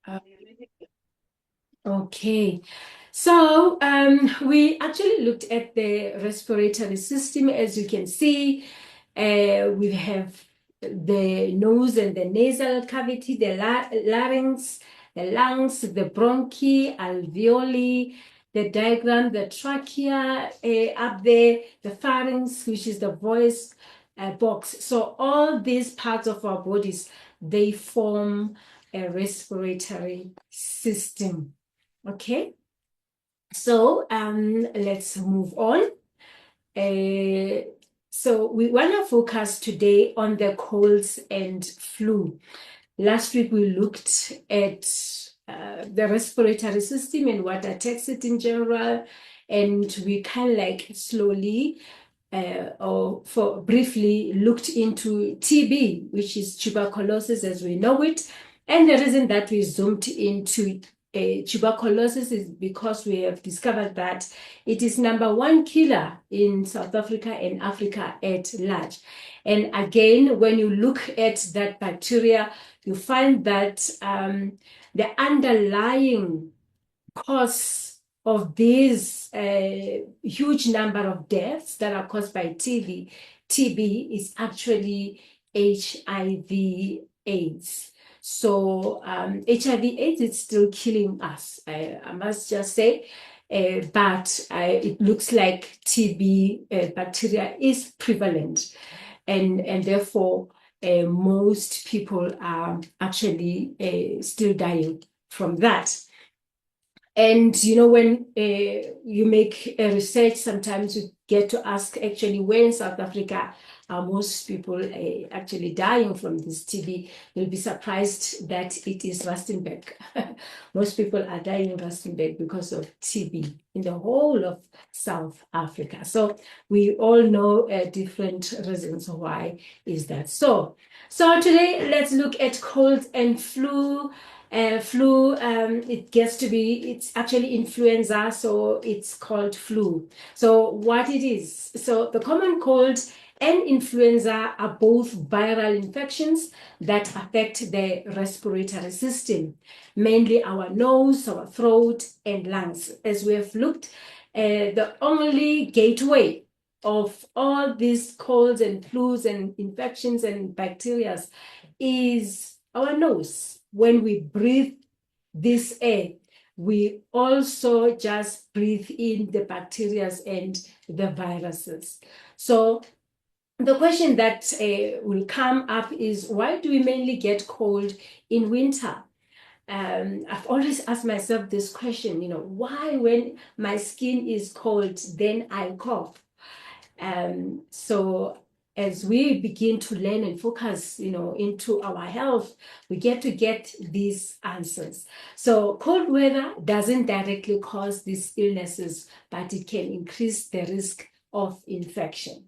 Uh, Okay, so we actually looked at the respiratory system. As you can see, we have the nose and the nasal cavity, the larynx, the lungs, the bronchi, alveoli, the diaphragm, the trachea up there, the pharynx, which is the voice box. So all these parts of our bodies, they form a respiratory system. Okay, so let's move on. Uh, so we want to focus today on the colds and flu. Last week we looked at the respiratory system and what attacks it in general, and we kind of like slowly or for briefly looked into TB, which is tuberculosis as we know it. And the reason that we zoomed into tuberculosis is because we have discovered that it is number one killer in South Africa and Africa at large. And again, when you look at that bacteria, you find that the underlying cause of these huge number of deaths that are caused by TB is actually HIV/AIDS. So HIV/AIDS is still killing us, I must just say. But it looks like TB bacteria is prevalent, and therefore most people are actually still dying from that. And you know, when you make a research, sometimes you get to ask actually where in South Africa are most people actually dying from this TB. You'll be surprised that it is Rustenburg. Most people are dying in Rustenburg because of TB in the whole of South Africa. So we all know different reasons why is that. So today let's look at cold and flu. Flu, it gets to be, it's actually influenza, so it's called flu. So what it is, so the common cold and influenza are both viral infections that affect the respiratory system, mainly our nose, our throat, and lungs. As we have looked, the only gateway of all these colds and flus and infections and bacteria is our nose. When we breathe this air, we also just breathe in the bacteria and the viruses. So the question that will come up is, why do we mainly get cold in winter? I've always asked myself this question, why when my skin is cold, then I cough? So as we begin to learn and focus, into our health, we get to get these answers. So cold weather doesn't directly cause these illnesses, but it can increase the risk of infection.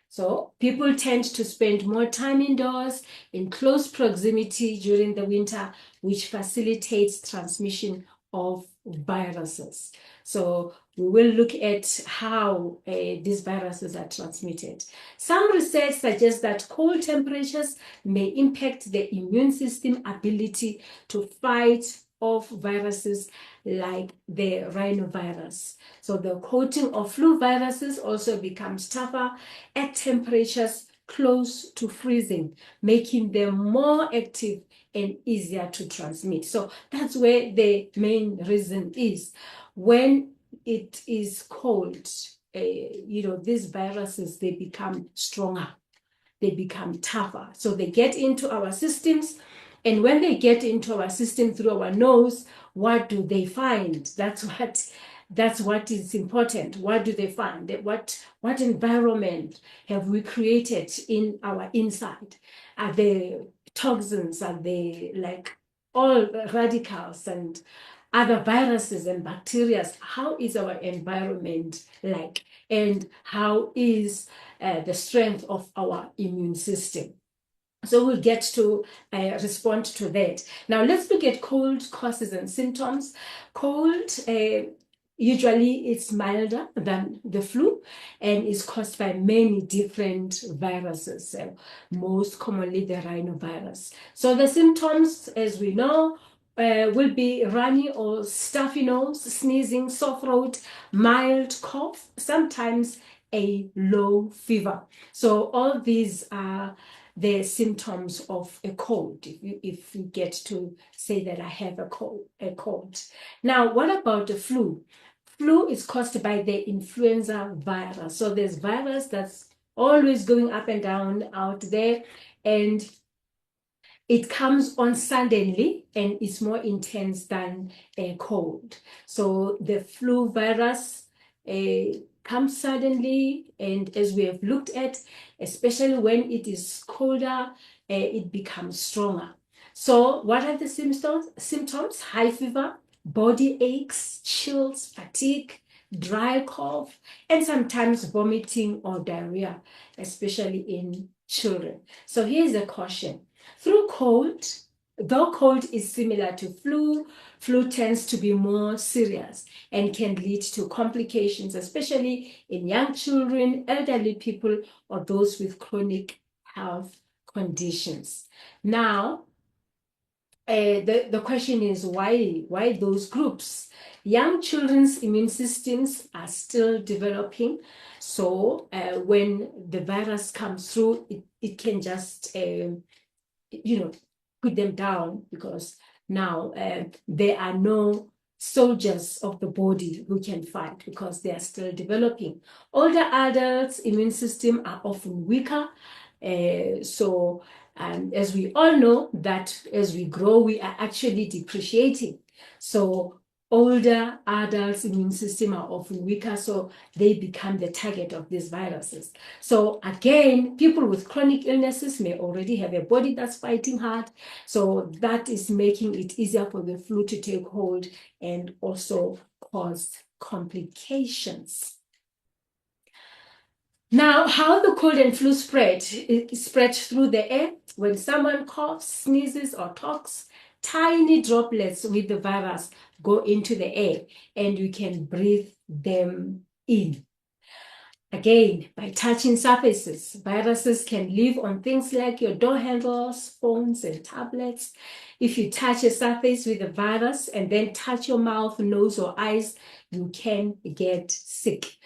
So people tend to spend more time indoors in close proximity during the winter, which facilitates transmission of viruses. So we will look at how these viruses are transmitted. Some research suggests that cold temperatures may impact the immune system ability to fight off viruses like the rhinovirus. So the coating of flu viruses also becomes tougher at temperatures close to freezing, making them more active and easier to transmit. So that's where the main reason is. When it is cold, these viruses, they become stronger, they become tougher. So they get into our systems. And when they get into our system through our nose, what do they find? That's what is important. What do they find? What environment have we created in our inside? Are there toxins? Are they like all radicals and other viruses and bacteria? How is our environment like? And how is the strength of our immune system? So we'll get to respond to that. Now let's look at cold causes and symptoms. Cold, usually it's milder than the flu and is caused by many different viruses, most commonly the rhinovirus. So the symptoms, as we know, will be runny or stuffy nose, sneezing, sore throat, mild cough, sometimes a low fever. So all these are the symptoms of a cold, if you get to say that I have a cold. Now, what about the flu? Flu is caused by the influenza virus. So there's virus that's always going up and down out there, and it comes on suddenly and is more intense than a cold. So the flu virus comes suddenly, and as we have looked at, especially when it is colder, it becomes stronger. So what are the symptoms? Symptoms: high fever, body aches, chills, fatigue, dry cough, and sometimes vomiting or diarrhea, especially in children. So here's a caution. Through cold, though cold is similar to flu, flu tends to be more serious and can lead to complications, especially in young children, elderly people, or those with chronic health conditions. Now, the question is why those groups? Young children's immune systems are still developing, so when the virus comes through, it can just put them down, because now there are no soldiers of the body who can fight, because they are still developing. Older adults' immune system are often weaker. So as we all know, that as we grow, we are actually depreciating. So older adults' immune system are often weaker, so they become the target of these viruses. So again, people with chronic illnesses may already have a body that's fighting hard. So that is making it easier for the flu to take hold and also cause complications. Now, how the cold and flu spread? It spreads through the air. When someone coughs, sneezes, or talks, tiny droplets with the virus go into the air, and you can breathe them in. Again, by touching surfaces, viruses can live on things like your door handles, phones, and tablets. If you touch a surface with a virus and then touch your mouth, nose, or eyes, you can get sick.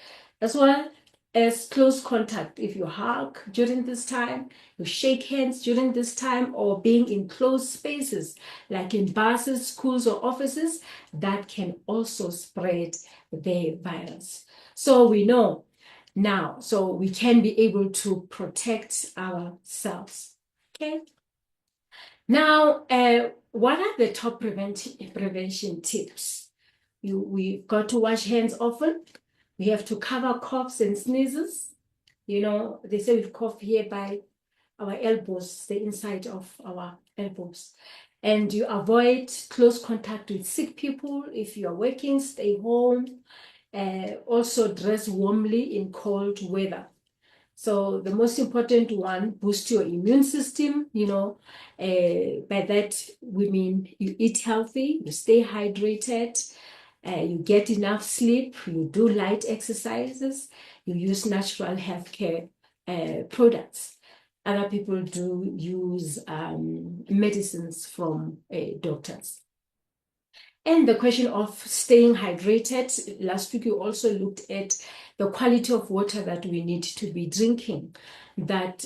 As well as close contact. If you hug during this time, you shake hands during this time, or being in closed spaces like in buses, schools, or offices, that can also spread the virus. So we know now, so we can be able to protect ourselves. Okay. Now, what are the top prevention tips? We've got to wash hands often. We have to cover coughs and sneezes. They say we cough here by our elbows, the inside of our elbows. And you avoid close contact with sick people. If you are working, stay home. Also dress warmly in cold weather. So the most important one, boost your immune system. By that we mean you eat healthy, you stay hydrated, you get enough sleep, you do light exercises, you use natural healthcare products. Other people do use medicines from doctors. And the question of staying hydrated, last week we also looked at the quality of water that we need to be drinking, that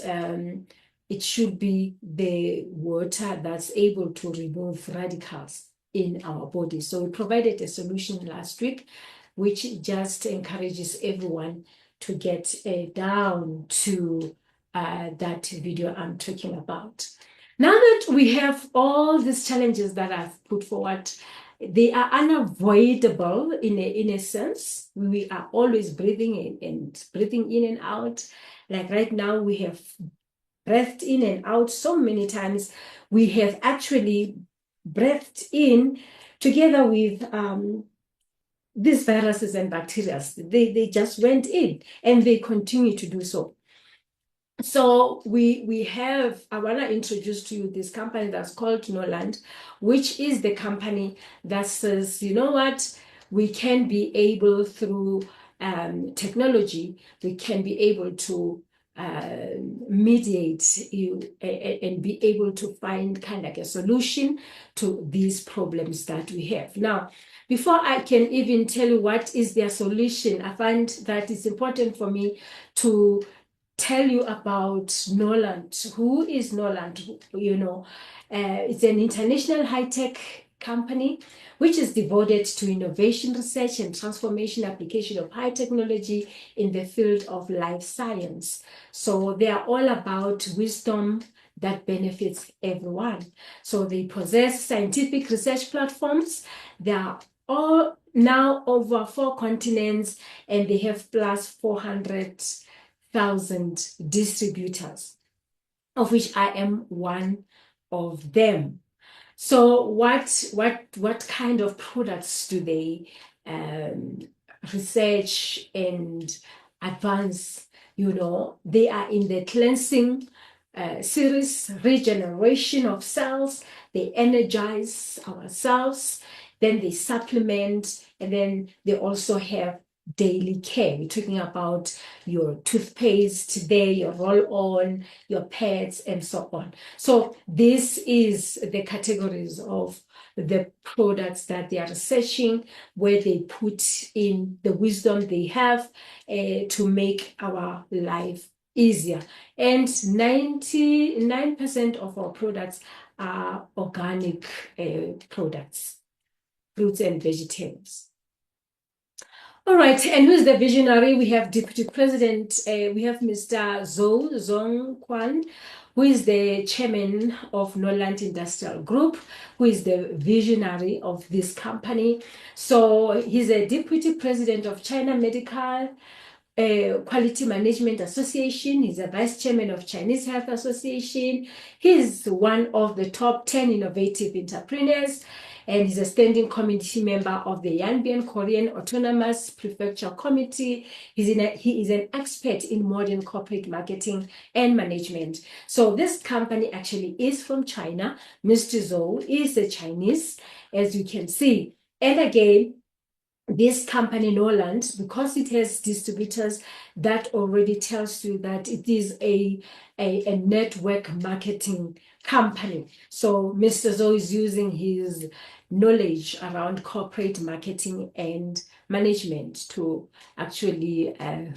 it should be the water that's able to remove radicals in our body. So we provided a solution last week, which just encourages everyone to get down to that video I'm talking about. Now that we have all these challenges that I've put forward, they are unavoidable in a sense. We are always breathing in and breathing in and out. Like right now, we have breathed in and out so many times. We have actually breathed in together with these viruses and bacteria. They just went in, and they continue to do so. So I want to introduce to you this company that's called Norland, which is the company that says, you know what, we can be able through technology, we can be able to mediate you and be able to find kind of like a solution to these problems that we have. Now, before I can even tell you what is their solution, I find that it's important for me to tell you about Norland. Who is Norland? It's an international high-tech company which is devoted to innovation, research, and transformation application of high technology in the field of life science. So they are all about wisdom that benefits everyone. So they possess scientific research platforms. They are all now over 4 continents, and they have plus 400,000 distributors, of which I am one of them. So what kind of products do they research and advance? They are in the cleansing series, regeneration of cells. They energize our cells, then they supplement, and then they also have daily care. We're talking about your toothpaste there, your roll-on, your pads, and so on. So this is the categories of the products that they are researching, where they put in the wisdom they have to make our life easier. And 99% of our products are organic products, fruits and vegetables. All right, and who's the visionary? We have Deputy President, we have Mr. Zhou Zhongquan, who is the chairman of Norland Industrial Group, who is the visionary of this company. So he's a deputy president of China Medical Quality Management Association. He's a vice chairman of Chinese Health Association. He's one of the top 10 innovative entrepreneurs, and he's a standing committee member of the Yanbian Korean Autonomous Prefecture Committee. He is an expert in modern corporate marketing and management. So this company actually is from China. Mr. Zhou is a Chinese, as you can see. And again, this company, Norland, because it has distributors, that already tells you that it is a network marketing company. So Mr. Zhou is using his knowledge around corporate marketing and management to actually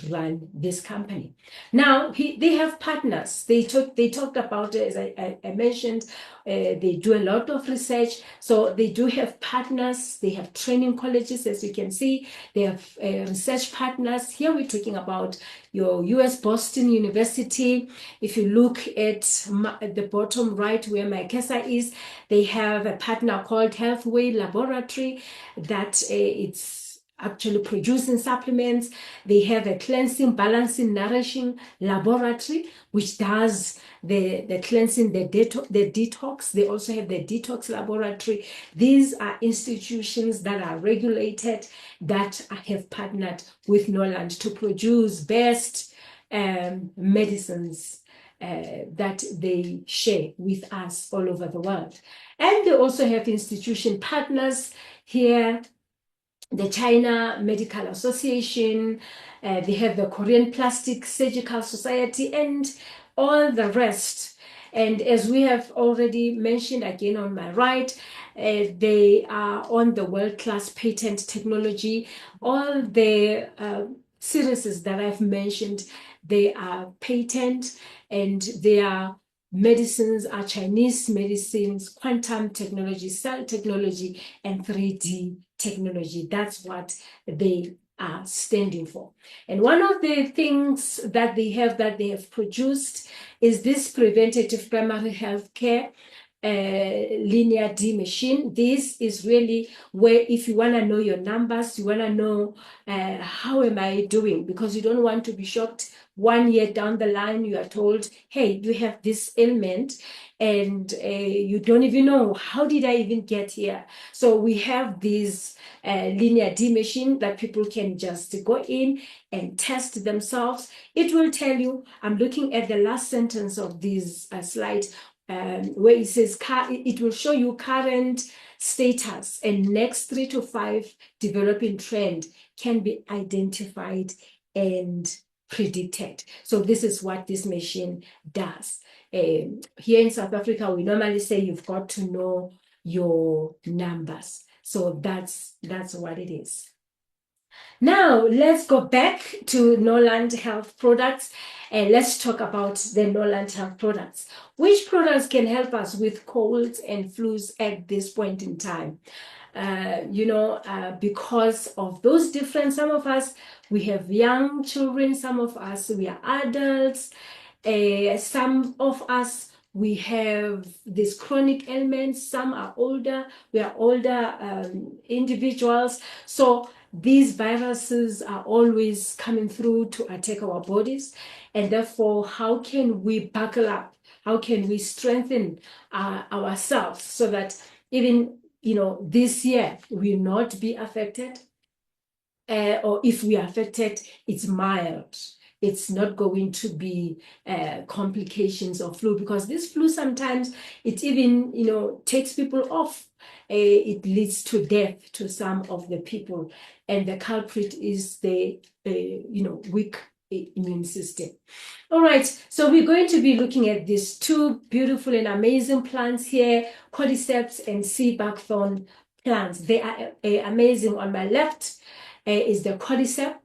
run this company. Now, they have partners. They talked about, as I mentioned, they do a lot of research. So they do have partners. They have training colleges, as you can see. They have research partners. Here we're talking about your US Boston University. If you look at the bottom right where my cursor is, they have a partner called Healthway Laboratory that it's actually producing supplements. They have a cleansing, balancing, nourishing laboratory, which does the cleansing, the detox. They also have the detox laboratory. These are institutions that are regulated, that have partnered with Norland to produce best medicines that they share with us all over the world. And they also have institution partners here, the China Medical Association, they have the Korean Plastic Surgical Society, and all the rest. And as we have already mentioned, again on my right, they are on the world-class patent technology. All the series that I've mentioned, they are patent, and their medicines are Chinese medicines, quantum technology, cell technology, and 3D technology. That's what they are standing for. And one of the things that they have produced is this preventative primary health care linear D machine. This is really where, if you want to know your numbers, you want to know how am I doing, because you don't want to be shocked 1 year down the line you are told, hey, you have this ailment, and you don't even know, how did I even get here? So we have this linear D machine that people can just go in and test themselves. It will tell you, I'm looking at the last sentence of this slide, where it says it will show you current status and next 3 to 5 developing trend can be identified and predicted. So this is what this machine does. Here in South Africa, we normally say you've got to know your numbers. So that's what it is. Now, let's go back to Norland Health products and let's talk about the Norland Health products. Which products can help us with colds and flus at this point in time? Because of those different, some of us, we have young children, some of us, we are adults, some of us, we have this chronic ailments, some are older, we are older individuals. So these viruses are always coming through to attack our bodies. And therefore, how can we buckle up? How can we strengthen ourselves so that even this year will not be affected, or if we are affected, it's mild. It's not going to be complications of flu, because this flu sometimes it even takes people off. It leads to death to some of the people, and the culprit is the weak immune system. All right, so we're going to be looking at these two beautiful and amazing plants here, cordyceps and sea buckthorn plants. They are amazing. On my left is the cordyceps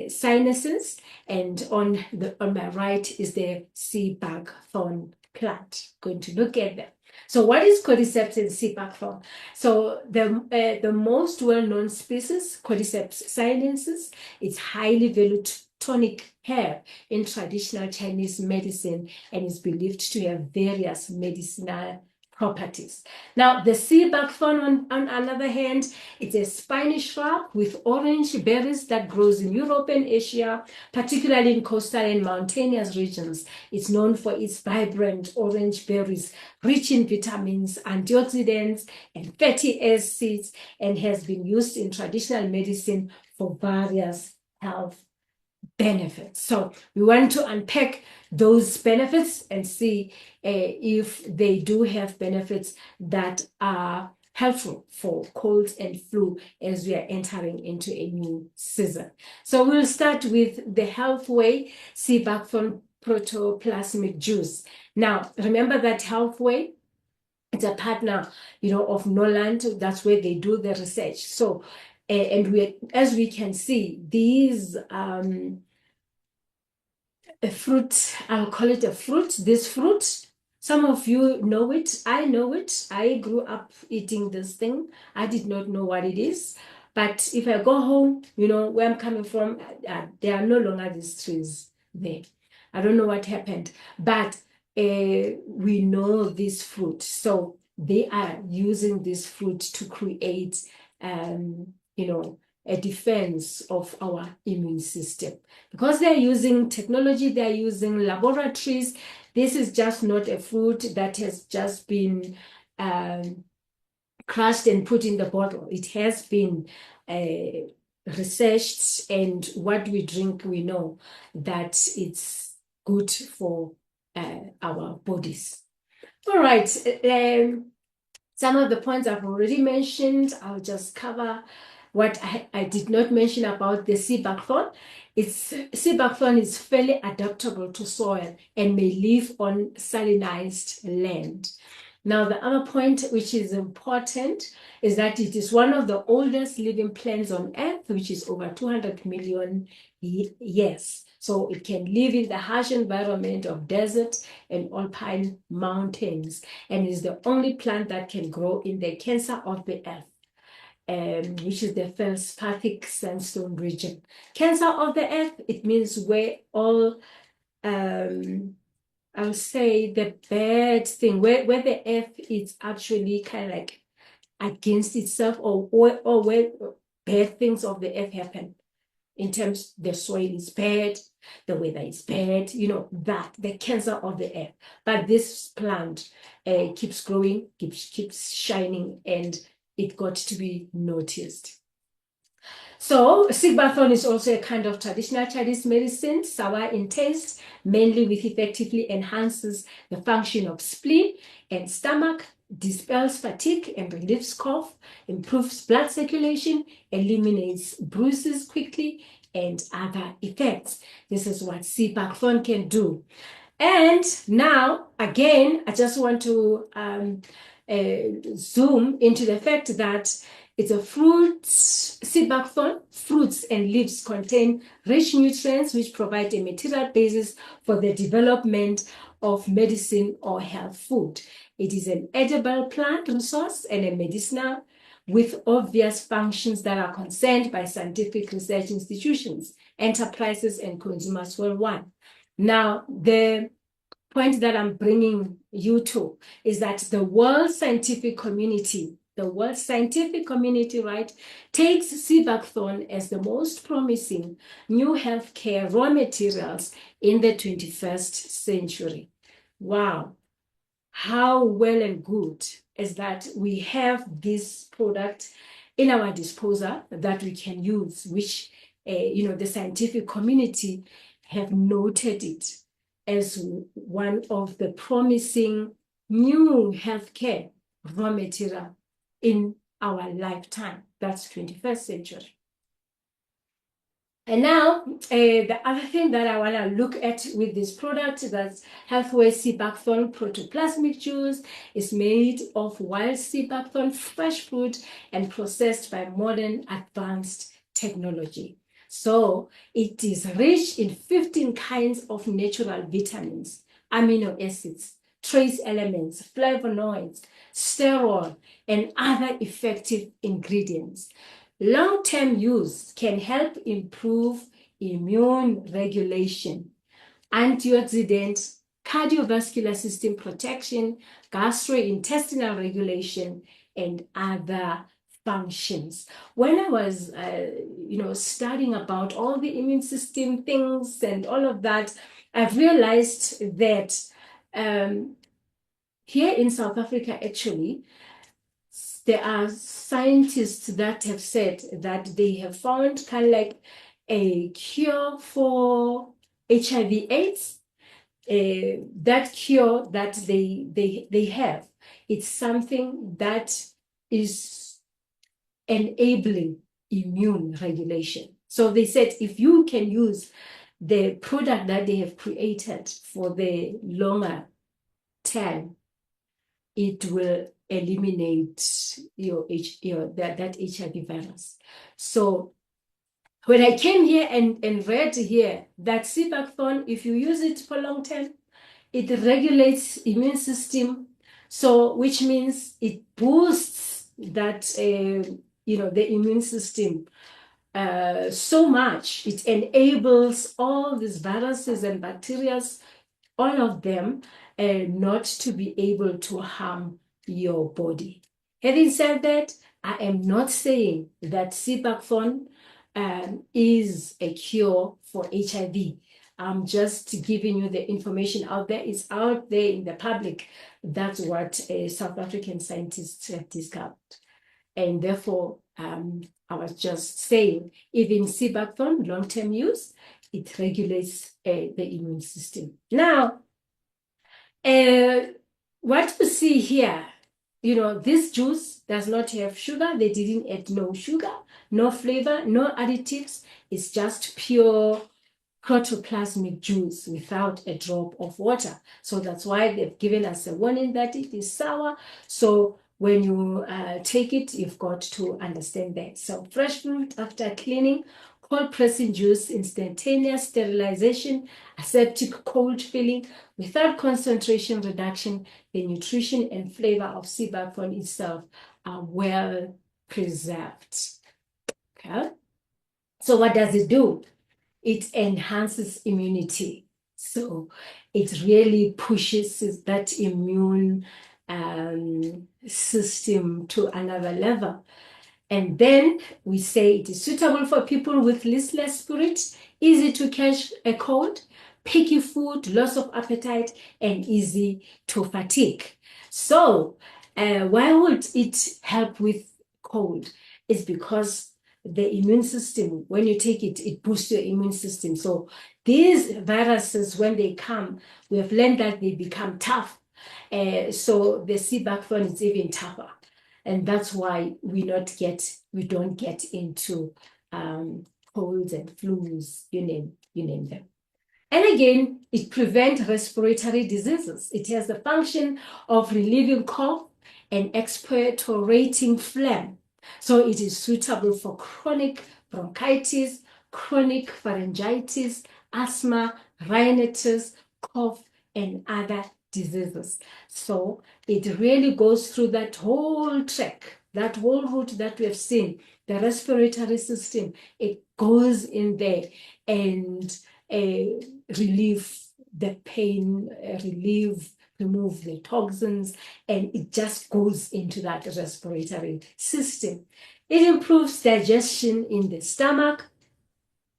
sinuses, and on my right is the sea buckthorn plant. Going to look at them. So what is cordyceps and sea buckthorn? So the most well-known species, cordyceps sinensis, it's highly valued tonic herb in traditional Chinese medicine and is believed to have various medicinal properties. Now, the sea buckthorn, on another hand, it's a spiny shrub with orange berries that grows in Europe and Asia, particularly in coastal and mountainous regions. It's known for its vibrant orange berries, rich in vitamins, antioxidants, and fatty acids, and has been used in traditional medicine for various health benefits. So we want to unpack those benefits and see if they do have benefits that are helpful for colds and flu as we are entering into a new season. So we'll start with the Healthway sea buckthorn protoplasmic juice. Now, remember that Healthway, it's a partner, of Norland. That's where they do the research. So, and as we can see, these a fruit, I'll call it a fruit. This fruit, some of you know it. I know it. I grew up eating this thing. I did not know what it is. But if I go home, where I'm coming from, there are no longer these trees there. I don't know what happened. But we know this fruit. So they are using this fruit to create, a defense of our immune system. Because they're using technology, they're using laboratories. This is just not a fruit that has just been crushed and put in the bottle. It has been researched, and what we drink, we know that it's good for our bodies. All right. Some of the points I've already mentioned, I'll just cover what I did not mention about the sea buckthorn. Sea buckthorn is fairly adaptable to soil and may live on salinized land. Now, the other point which is important is that it is one of the oldest living plants on Earth, which is over 200 million years. So it can live in the harsh environment of desert and alpine mountains, and is the only plant that can grow in the cancer of the earth, which is the feldspathic sandstone region. Cancer of the earth, it means where all, I'll say the bad thing, where the earth is actually kind of like against itself, or where bad things of the earth happen. In terms, the soil is bad, the weather is bad, that, the cancer of the earth. But this plant keeps growing, keeps shining, and it got to be noticed. So, sea buckthorn is also a kind of traditional Chinese medicine, sour in taste, mainly with effectively enhances the function of spleen and stomach, dispels fatigue and relieves cough, improves blood circulation, eliminates bruises quickly, and other effects. This is what sea buckthorn can do. And now, again, I just want to zoom into the fact that it's a fruit, sea buckthorn. Fruits and leaves contain rich nutrients which provide a material basis for the development of medicine or health food. It is an edible plant resource and a medicinal with obvious functions that are concerned by scientific research institutions, enterprises, and consumers worldwide. Now, the point that I'm bringing you to is that the world scientific community, right, takes sea buckthorn as the most promising new healthcare raw materials in the 21st century. Wow. How well and good is that we have this product in our disposal that we can use, which the scientific community have noted it as one of the promising new healthcare raw material in our lifetime. That's 21st century. And now, the other thing that I want to look at with this product, that's Healthway Sea Buckthorn Protoplasmic Juice, is made of wild sea buckthorn, fresh fruit, and processed by modern advanced technology. So it is rich in 15 kinds of natural vitamins, amino acids, trace elements, flavonoids, sterol, and other effective ingredients. Long-term use can help improve immune regulation, antioxidants, cardiovascular system protection, gastrointestinal regulation, and other functions. When I was, studying about all the immune system things and all of that, I've realized that here in South Africa, actually, there are scientists that have said that they have found kind of like a cure for HIV/AIDS. That cure that they have, it's something that is enabling immune regulation. So they said if you can use the product that they have created for the longer term, it will eliminate that HIV virus. So when I came here and read here that sea buckthorn, if you use it for long term, it regulates immune system. So which means it boosts that the immune system so much. It enables all these viruses and bacteria, all of them, not to be able to harm your body. Having said that, I am not saying that sea buckthorn is a cure for HIV. I'm just giving you the information out there. It's out there in the public. That's what South African scientists have discovered. And therefore, I was just saying, even sea buckthorn, long-term use, it regulates the immune system. Now, what you see here, this juice does not have sugar. They didn't add no sugar, no flavor, no additives. It's just pure protoplasmic juice without a drop of water. So that's why they've given us a warning that it is sour. So when you take it, you've got to understand that. So fresh fruit after cleaning, cold pressing juice, instantaneous sterilization, aseptic cold filling, without concentration reduction, the nutrition and flavor of sea buckthorn itself are well preserved. Okay? So what does it do? It enhances immunity. So it really pushes that immune system to another level. And then we say it is suitable for people with listless spirit, easy to catch a cold, picky food, loss of appetite, and easy to fatigue. So why would it help with cold? It's because the immune system, when you take it, it boosts your immune system. So these viruses, when they come, we have learned that they become tough. So the sea buckthorn is even tougher. And that's why we don't get into colds and flus, you name them. And again, it prevents respiratory diseases. It has the function of relieving cough and expectorating phlegm. So it is suitable for chronic bronchitis, chronic pharyngitis, asthma, rhinitis, cough, and other diseases. So it really goes through that whole track, that whole route that we have seen, the respiratory system. It goes in there and relieve the pain, remove the toxins, and it just goes into that respiratory system. It improves digestion in the stomach,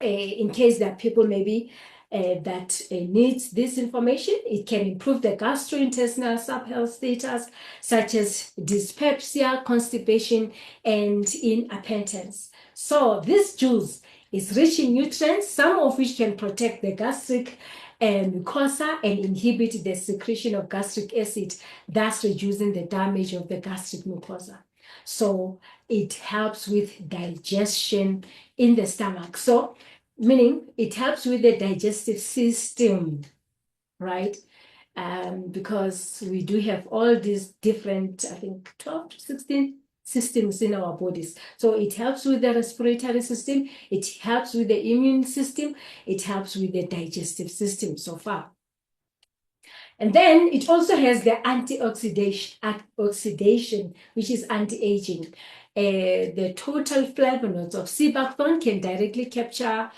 in case there are people maybe that needs this information. It can improve the gastrointestinal sub-health status, such as dyspepsia, constipation, and inappetence. So this juice is rich in nutrients, some of which can protect the gastric mucosa and inhibit the secretion of gastric acid, thus reducing the damage of the gastric mucosa. So it helps with digestion in the stomach. So meaning it helps with the digestive system, right? Because we do have all these different, I think 12 to 16 systems in our bodies. So it helps with the respiratory system, it helps with the immune system, it helps with the digestive system so far. And then it also has the antioxidation, which is anti-aging. The total flavonoids of sea buckthorn can directly capture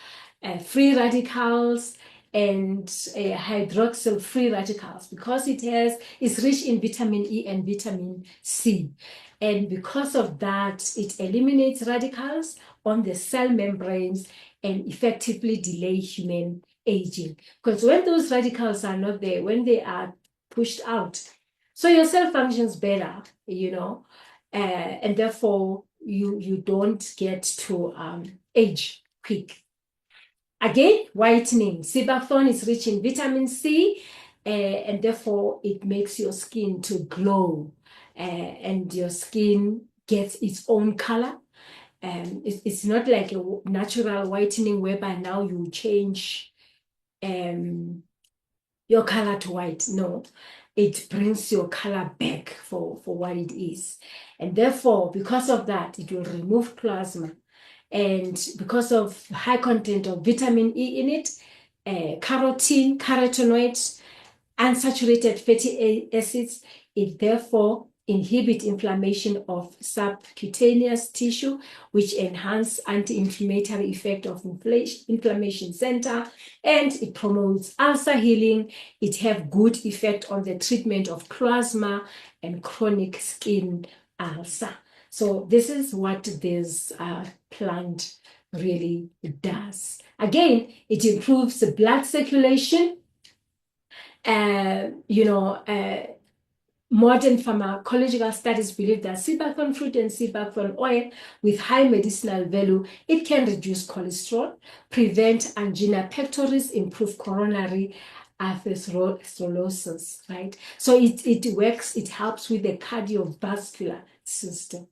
free radicals and hydroxyl free radicals because it's rich in vitamin E and vitamin C. And because of that, it eliminates radicals on the cell membranes and effectively delay human aging. Because when those radicals are not there, when they are pushed out, so your cell functions better, and therefore you don't get to age quick. Again, whitening. Sea buckthorn is rich in vitamin C, and therefore it makes your skin to glow, and your skin gets its own color. It's not like a natural whitening whereby now you change your color to white. No, it brings your color back for what it is. And therefore, because of that, it will remove plasma. And because of high content of vitamin E in it, carotenoids, unsaturated fatty acids, it therefore inhibit inflammation of subcutaneous tissue, which enhance anti-inflammatory effect of inflammation center, and it promotes ulcer healing. It have good effect on the treatment of plasma and chronic skin ulcer. So this is what this plant really does. Again, it improves the blood circulation. Modern pharmacological studies believe that sea buckthorn fruit and sea buckthorn oil with high medicinal value, it can reduce cholesterol, prevent angina pectoris, improve coronary atherosclerosis, right? So it works, it helps with the cardiovascular system.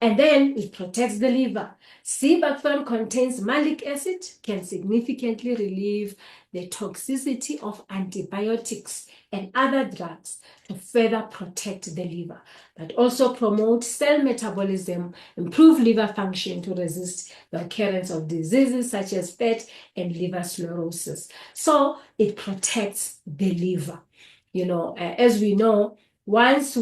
And then it protects the liver. Sea buckthorn contains malic acid, can significantly relieve the toxicity of antibiotics and other drugs to further protect the liver, but also promote cell metabolism, improve liver function to resist the occurrence of diseases such as fat and liver cirrhosis. So it protects the liver. As we know, once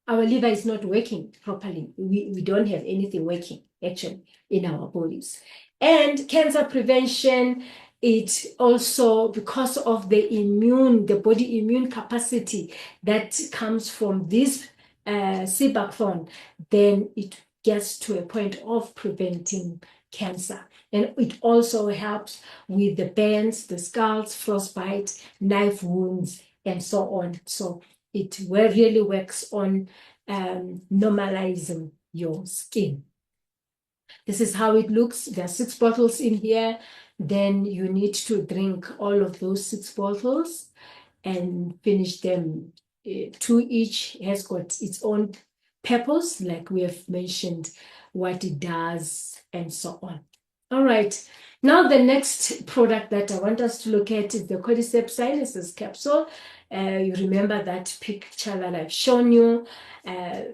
our liver is not working properly, we don't have anything working actually in our bodies. And cancer prevention, it also, because of the body immune capacity that comes from this sea buckthorn, then it gets to a point of preventing cancer. And it also helps with the burns, the scalds, frostbite, knife wounds, and so on. So it really works on normalizing your skin. This is how it looks. There are 6 bottles in here. Then you need to drink all of those 6 bottles and finish them. 2 each has got its own purpose, like we have mentioned what it does and so on. All right. Now, the next product that I want us to look at is the Cordyceps sinuses capsule. You remember that picture that I've shown you,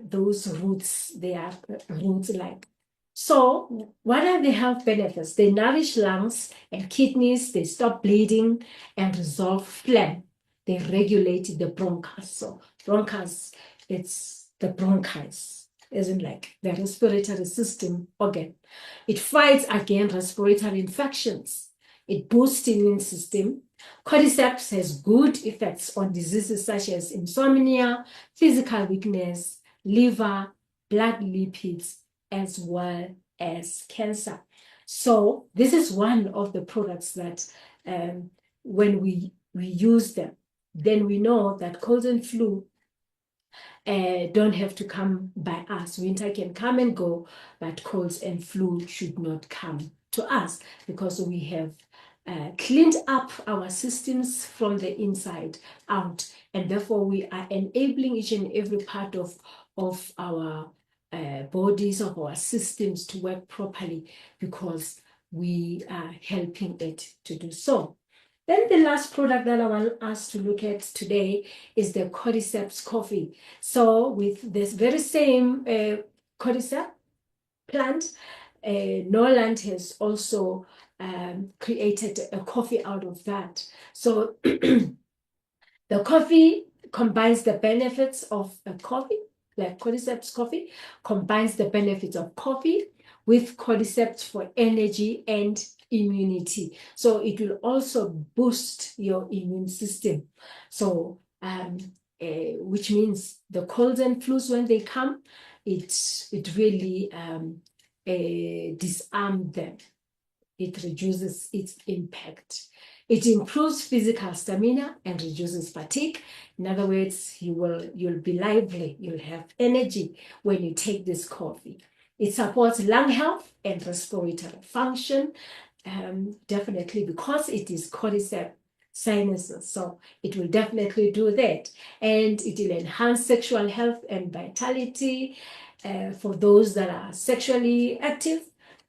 those roots, they are roots like. So, what are the health benefits? They nourish lungs and kidneys, they stop bleeding and resolve phlegm. They regulate the bronchus. So, bronchus, it's the bronchus, isn't like the respiratory system organ. It fights against respiratory infections. It boosts the immune system. Cordyceps has good effects on diseases such as insomnia, physical weakness, liver, blood lipids, as well as cancer. So this is one of the products that when we use them, then we know that cold and flu don't have to come by us. Winter can come and go, but colds and flu should not come to us because we have cleaned up our systems from the inside out, and therefore we are enabling each and every part of our bodies, of our systems to work properly because we are helping it to do so. Then the last product that I want us to look at today is the Cordyceps coffee. So with this very same Cordyceps plant, Norland has also created a coffee out of that. So the coffee combines the benefits of a coffee, like Cordyceps coffee, combines the benefits of coffee with Cordyceps for energy and immunity. So it will also boost your immune system. So, which means the colds and flus, when they come, it really disarm them. It reduces its impact. It improves physical stamina and reduces fatigue. In other words, you'll be lively, you'll have energy when you take this coffee. It supports lung health and respiratory function, definitely because it is cordyceps sinuses. So it will definitely do that. And it will enhance sexual health and vitality for those that are sexually active.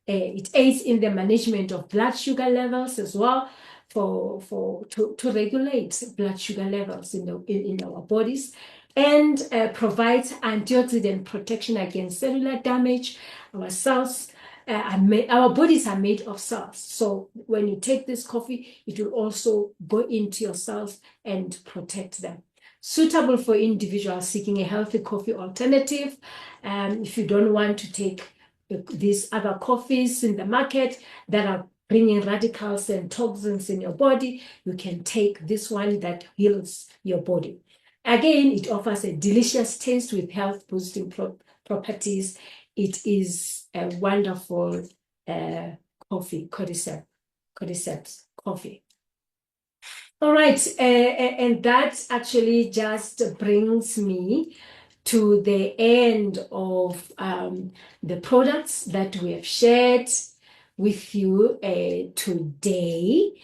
It aids in the management of blood sugar levels as well, to regulate blood sugar levels in our bodies, and provides antioxidant protection against cellular damage. Our cells our bodies are made of cells. So when you take this coffee, it will also go into your cells and protect them. Suitable for individuals seeking a healthy coffee alternative. If you don't want to take these other coffees in the market that are bringing radicals and toxins in your body, you can take this one that heals your body. Again, it offers a delicious taste with health boosting properties. It is a wonderful coffee, Cordyceps coffee. All right, and that actually just brings me to the end of the products that we have shared with you today.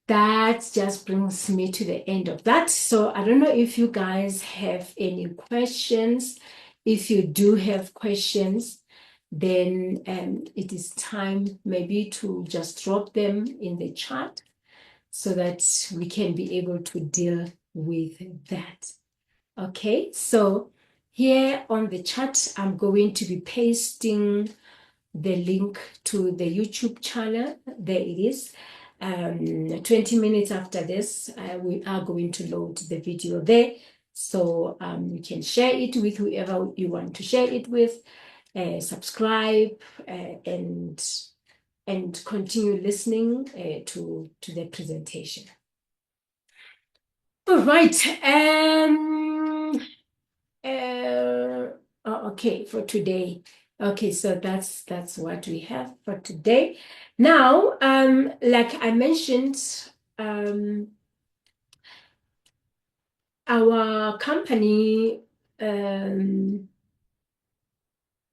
That just brings me to the end of that. So I don't know if you guys have any questions. If you do have questions, then it is time maybe to just drop them in the chat so that we can be able to deal with that. Okay, so here on the chat, I'm going to be pasting the link to the YouTube channel. There it is. 20 minutes after this, we are going to load the video there. So you can share it with whoever you want to share it with, subscribe, and continue listening to the presentation. All right. Okay, for today. Okay, so that's what we have for today. Now, like I mentioned, our company,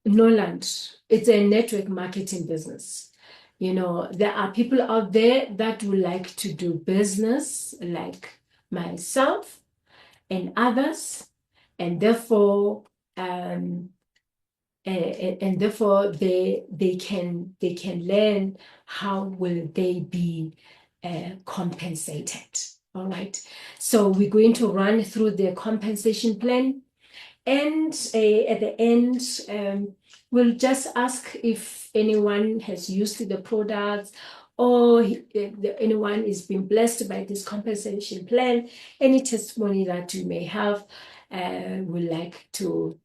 Norland, it's a network marketing business. You know, there are people out there that would like to do business like myself and others, and therefore, and therefore they can learn how will they be compensated. All right. So we're going to run through the compensation plan, and at the end, we'll just ask if anyone has used the products, or anyone is being blessed by this compensation plan. Any testimony that you may have, we'd like to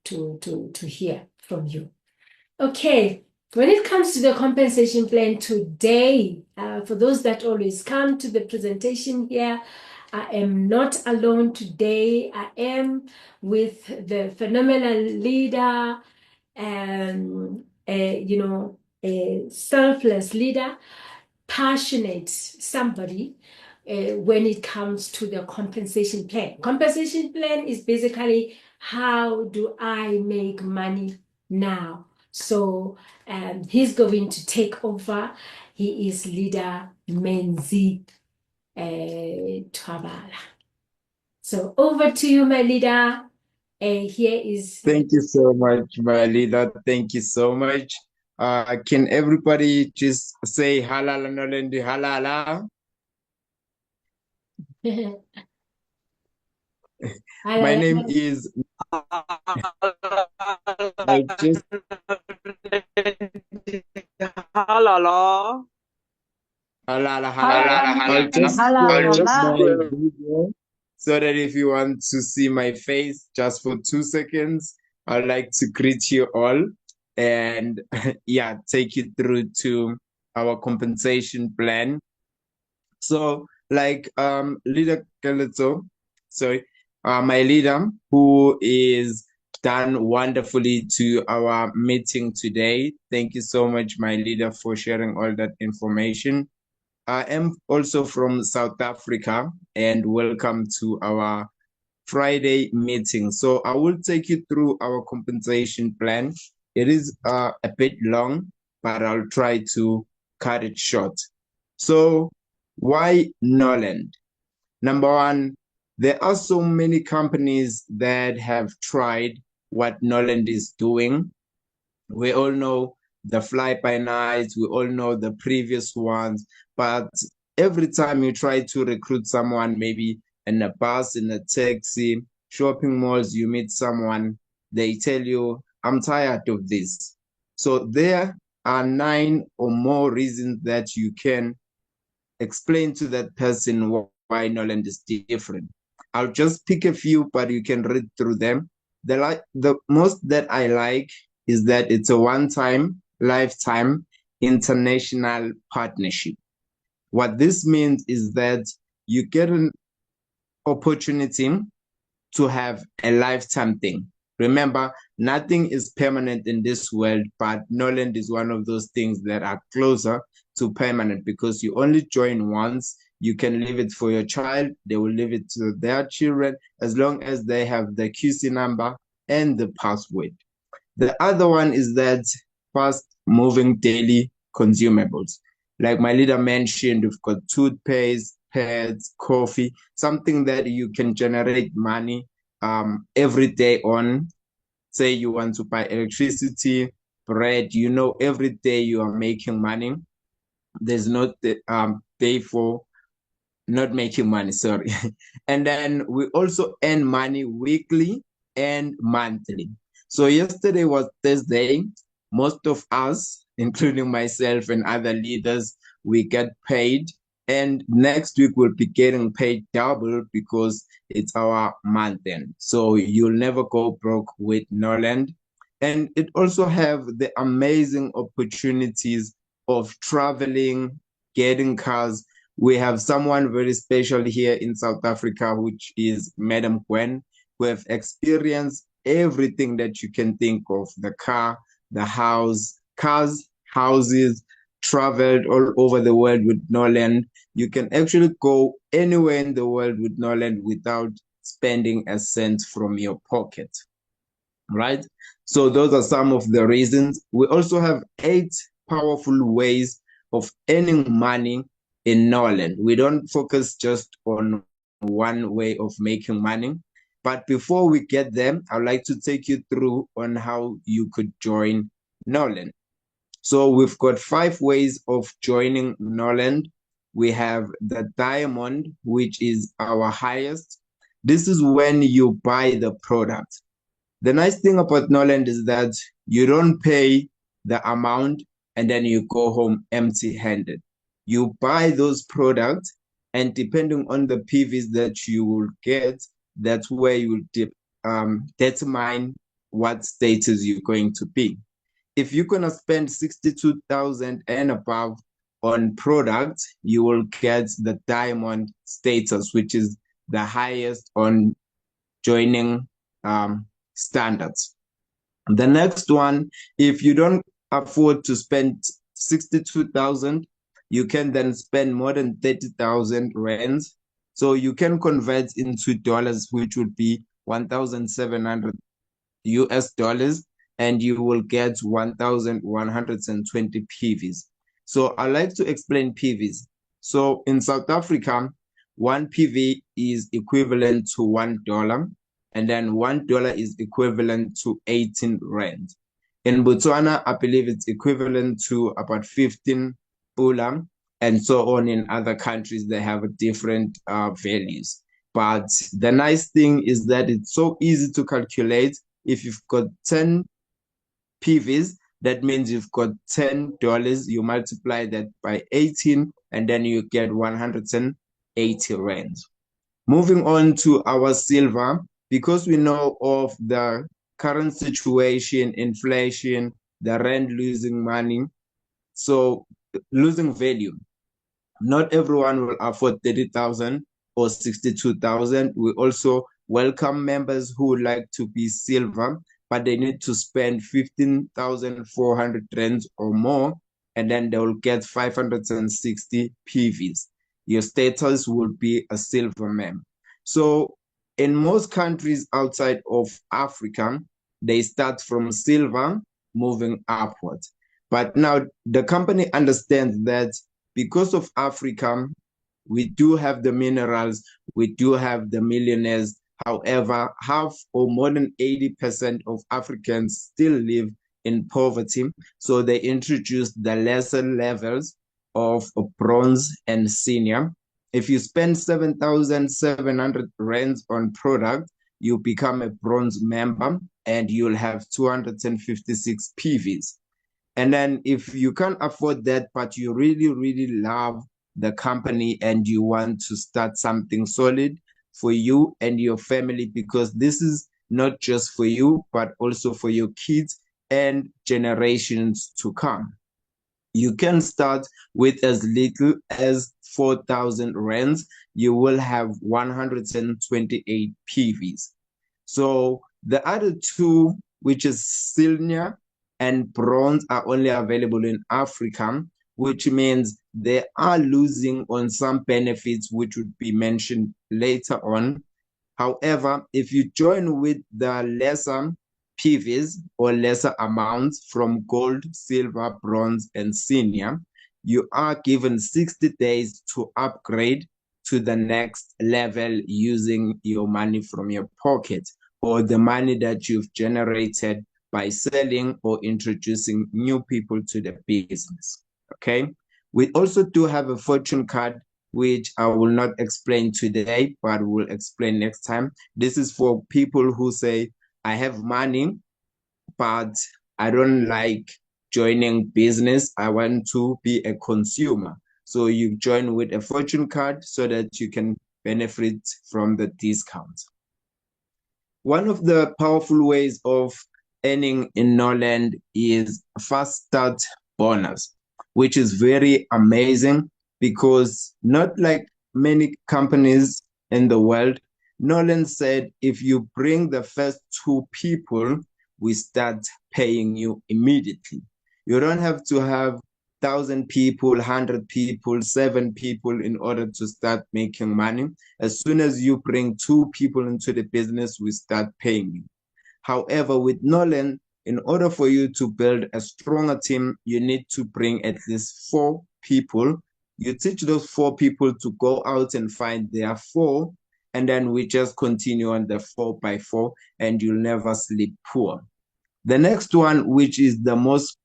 hear from you. Okay, when it comes to the compensation plan today, for those that always come to the presentation here, I am not alone today. I am with the phenomenal leader, a selfless leader, passionate somebody when it comes to the compensation plan. Compensation plan is basically, how do I make money now? So he's going to take over. He is leader Menzi Twabala. So over to you, my leader. Here is. Thank you so much, my leader. Thank you so much. Can everybody just say halala nolendi halala? My name is. I just. Halala. Halala, halala. I'll just my video so that if you want to see my face just for 2 seconds, I'd like to greet you all and yeah, take you through to our compensation plan. So like leader Keleto, sorry, my leader who is done wonderfully to our meeting today. Thank you so much, my leader, for sharing all that information. I am also from South Africa, and welcome to our Friday meeting. So I will take you through our compensation plan. It is a bit long, but I'll try to cut it short. So why Norland? Number one, there are so many companies that have tried what Norland is doing. We all know the fly-by-nights, we all know the previous ones, but every time you try to recruit someone, maybe in a bus, in a taxi, shopping malls, you meet someone, they tell you, I'm tired of this. So there are 9 or more reasons that you can explain to that person why Norland is different. I'll just pick a few, but you can read through them. The most that I like is that it's a one-time, lifetime international partnership. What this means is that you get an opportunity to have a lifetime thing. Remember, nothing is permanent in this world, but Norland is one of those things that are closer to permanent because you only join once. You can leave it for your child. They will leave it to their children as long as they have the QC number and the password. The other one is that fast moving daily consumables. Like my leader mentioned, we've got toothpaste, pads, coffee, something that you can generate money every day on. Say you want to buy electricity, bread, you know, every day you are making money. There's not the day for not making money, sorry. And then we also earn money weekly and monthly. So yesterday was Thursday. Most of us, including myself and other leaders, we get paid. And next week we'll be getting paid double because it's our month end. So you'll never go broke with Norland. And it also have the amazing opportunities of traveling, getting cars. We have someone very special here in South Africa, which is Madam Gwen, who have experienced everything that you can think of, the car, the house, cars, houses, traveled all over the world with Norland. You can actually go anywhere in the world with Norland without spending a cent from your pocket, right? So those are some of the reasons. We also have 8 powerful ways of earning money in Norland. We don't focus just on one way of making money. But before we get there, I'd like to take you through on how you could join Norland. So we've got 5 ways of joining Norland. We have the diamond, which is our highest. This is when you buy the product. The nice thing about Norland is that you don't pay the amount and then you go home empty-handed. You buy those products, and depending on the PVs that you will get, that's where you will determine what status you're going to be. If you're going to spend 62,000 and above on products, you will get the diamond status, which is the highest on joining standards. The next one, if you don't afford to spend 62,000, you can then spend more than 30,000 rands. So you can convert into dollars, which would be 1,700 US dollars, and you will get 1,120 PVs. So I like to explain PVs. So in South Africa, 1 PV is equivalent to $1, and then $1 is equivalent to 18 rand. In Botswana, I believe it's equivalent to about 15 pula, and so on. In other countries, they have different values. But the nice thing is that it's so easy to calculate. If you've got 10 PVs, that means you've got $10. You multiply that by 18, and then you get 180 rand. Moving on to our silver, because we know of the current situation, inflation, the rand losing money, so losing value. Not everyone will afford 30,000 or 62,000. We also welcome members who would like to be silver, but they need to spend 15,400 rands or more, and then they will get 560 PVs. Your status will be a silver member. So in most countries outside of Africa, they start from silver, moving upwards. But now the company understands that because of Africa, we do have the minerals, we do have the millionaires. However, half or more than 80% of Africans still live in poverty. So they introduced the lesser levels of bronze and senior. If you spend 7,700 rands on product, you become a bronze member and you'll have 256 PVs. And then if you can't afford that, but you really, really love the company and you want to start something solid for you and your family, because this is not just for you, but also for your kids and generations to come. You can start with as little as 4,000 rands. You will have 128 PVs. So the other two, which is silver and bronze, are only available in Africa, which means they are losing on some benefits, which would be mentioned later on. However, if you join with the lesser PVs or lesser amounts from gold, silver, bronze, and senior, you are given 60 days to upgrade to the next level using your money from your pocket or the money that you've generated by selling or introducing new people to the business. Okay. We also do have a fortune card, which I will not explain today, but we'll explain next time. This is for people who say, I have money, but I don't like joining business. I want to be a consumer. So you join with a fortune card so that you can benefit from the discount. One of the powerful ways of earning in Norland is fast start bonus, which is very amazing because not like many companies in the world, Norland said, if you bring the first 2 people, we start paying you immediately. You don't have to have 1,000 people, 100 people, 7 people in order to start making money. As soon as you bring 2 people into the business, we start paying you. However, with Norland, in order for you to build a stronger team, you need to bring at least 4 people. You teach those 4 people to go out and find their 4 and then we just continue on the 4x4, and you'll never sleep poor. The next one, which is the most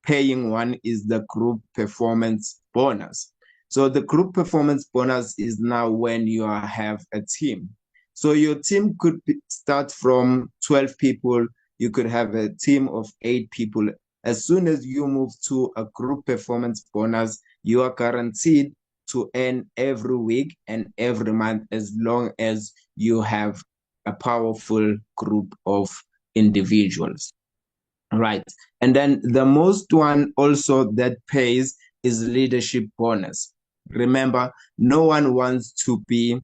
paying one, is the group performance bonus. So the group performance bonus is now when you have a team. So your team could start from 12 people. You could have a team of 8 people. As soon as you move to a group performance bonus, you are guaranteed to earn every week and every month, as long as you have a powerful group of individuals. Right. And then the most one also that pays is leadership bonus. Remember, no one wants to be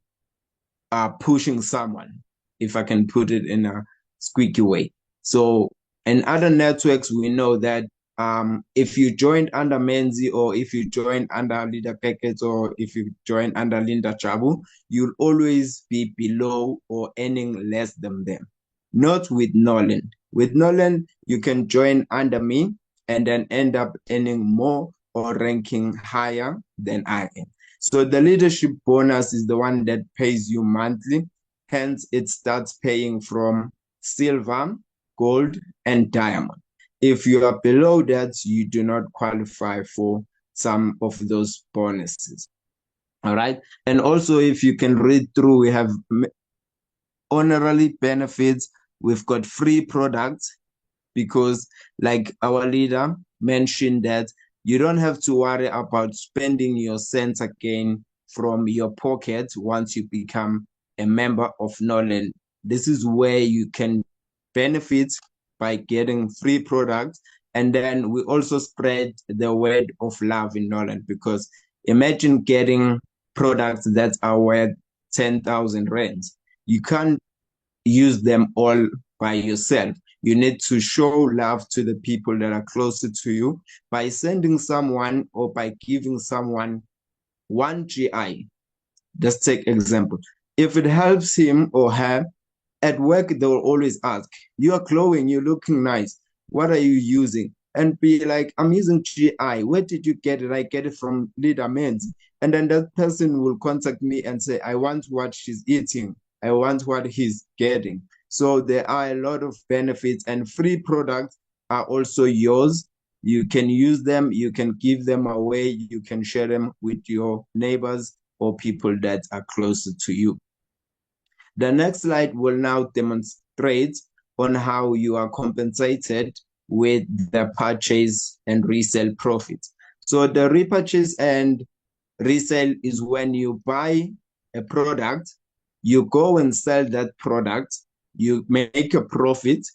pushing someone, if I can put it in a squeaky way. So in other networks, we know that if you join under Menzi, or if you join under Leader Packets, or if you join under Linda Chabu, you'll always be below or earning less than them. Not with Norland. With Norland, you can join under me and then end up earning more or ranking higher than I am. So the leadership bonus is the one that pays you monthly. Hence, it starts paying from silver, gold, and diamond. If you are below that, you do not qualify for some of those bonuses. All right. And also, if you can read through, we have honorary benefits. We've got free products, because like our leader mentioned, that you don't have to worry about spending your cents again from your pocket once you become a member of Norland. This is where you can benefit by getting free products. And then we also spread the word of love in Norland, because imagine getting products that are worth 10,000 rands. You can't use them all by yourself. You need to show love to the people that are closer to you by sending someone or by giving someone one GI. Just take example. If it helps him or her at work, they will always ask, you are glowing, you're looking nice. What are you using? And be like, I'm using GI. Where did you get it? I get it from Leader Men's. And then that person will contact me and say, I want what she's eating. I want what he's getting. So there are a lot of benefits, and free products are also yours. You can use them, you can give them away, you can share them with your neighbors or people that are closer to you. The next slide will now demonstrate on how you are compensated with the purchase and resale profit. So the repurchase and resale is when you buy a product, you go and sell that product, you make a profit,